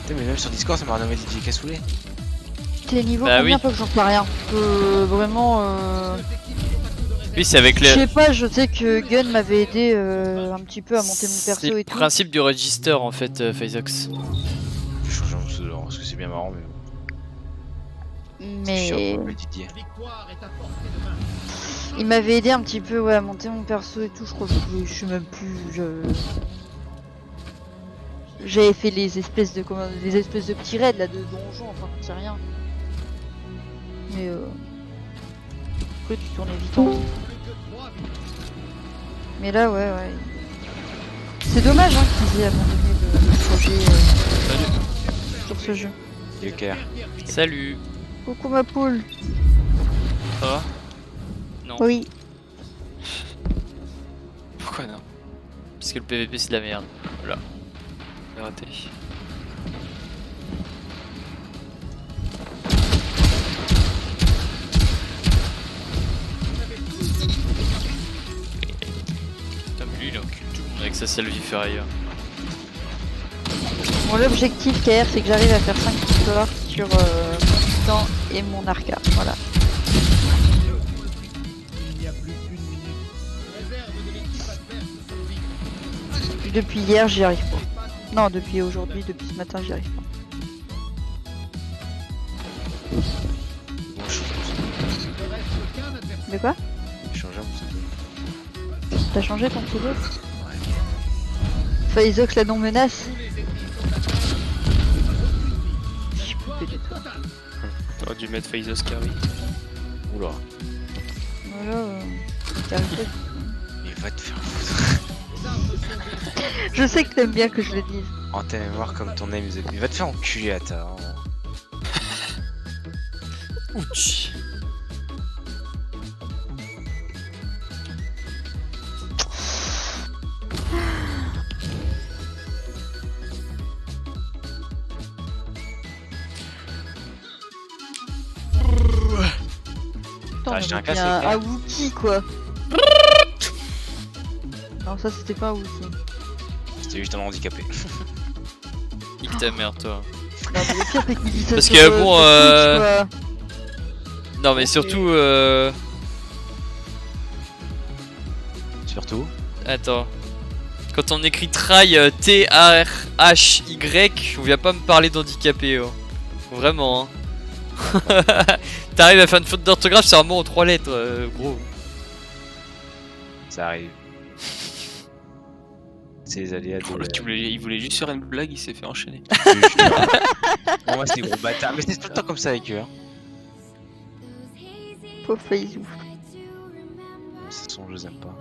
Putain, mais même sur Discord, ça m'a renommé DJ Cassoulet. T'es niveau Bah combien oui. toi que j'en sais rien. Vraiment Oui c'est avec je les... sais pas, je sais que Gun m'avait aidé un petit peu à monter mon perso C'est le et tout. principe du register en fait, Phaseox. Je change un pseudo parce que c'est bien marrant, mais bon. Je suis sûr Mais que Didier. il m'avait aidé un petit peu ouais, à monter mon perso et tout, je crois que je sais même plus. J'avais fait les espèces de petits raids là de donjons, enfin je sais rien. Mais après tu tournais vite en rond. Mais là ouais. C'est dommage hein, qu'ils aient abandonné le projet sur ce jeu. Le KR. Salut. Coucou ma poule. Ça va? Non. Oui. Pourquoi non? Parce que le PVP c'est de la merde. Voilà. J'ai raté. Putain mais lui il encule tout le monde avec sa salvie ferrailleur. Bon, l'objectif KR c'est que j'arrive à faire 5 victoires sur mon titan et mon arca. Voilà. Depuis hier j'y arrive pas. Non, depuis aujourd'hui, depuis ce matin j'y arrive pas. Bon, je change De quoi? un pseudo. T'as changé ton pseudo? Phaseox la non-menace? Je suis pas du tout. T'aurais dû mettre Phaseox carry. Oula. Voilà, t'as arrêté. Mais va te faire foutre. Je sais que t'aimes bien que je le dise. Oh, t'aimes voir comme ton name is a... Il va te faire enculer à ta. Ouch. Putain, T'as on acheté un aurait casque, dit un frère Wookie quoi. Non, ça c'était pas un Wookie. C'était juste un handicapé. Nique ta mère, toi. Non, mais le pire c'est qu'il dit ça Parce sur, que bon, sur Twitch, quoi. Non, mais Ok. surtout, Surtout. Attends. Quand on écrit try T-A-R-H-Y, on vient pas me parler d'handicapé, oh. Vraiment, hein. T'arrives à faire une faute d'orthographe, c'est un mot en 3 lettres, gros. Ça arrive. C'est les aléas de. Il voulait juste faire une blague, il s'est fait enchaîner. Pour moi, c'est des gros bâtards. Mais c'est tout le temps comme ça avec eux. Hein. Pauvre Faizou. Ce son, je les aime pas.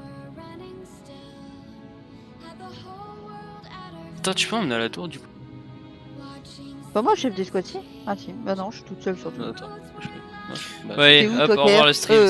Attends, tu peux emmener à la tour du coup? Pas moi, chef des squats, si. Ah si, bah non, je suis toute seule surtout. Attends. Bah, Ouais, T'es où, hop, toi, au revoir Claire le stream.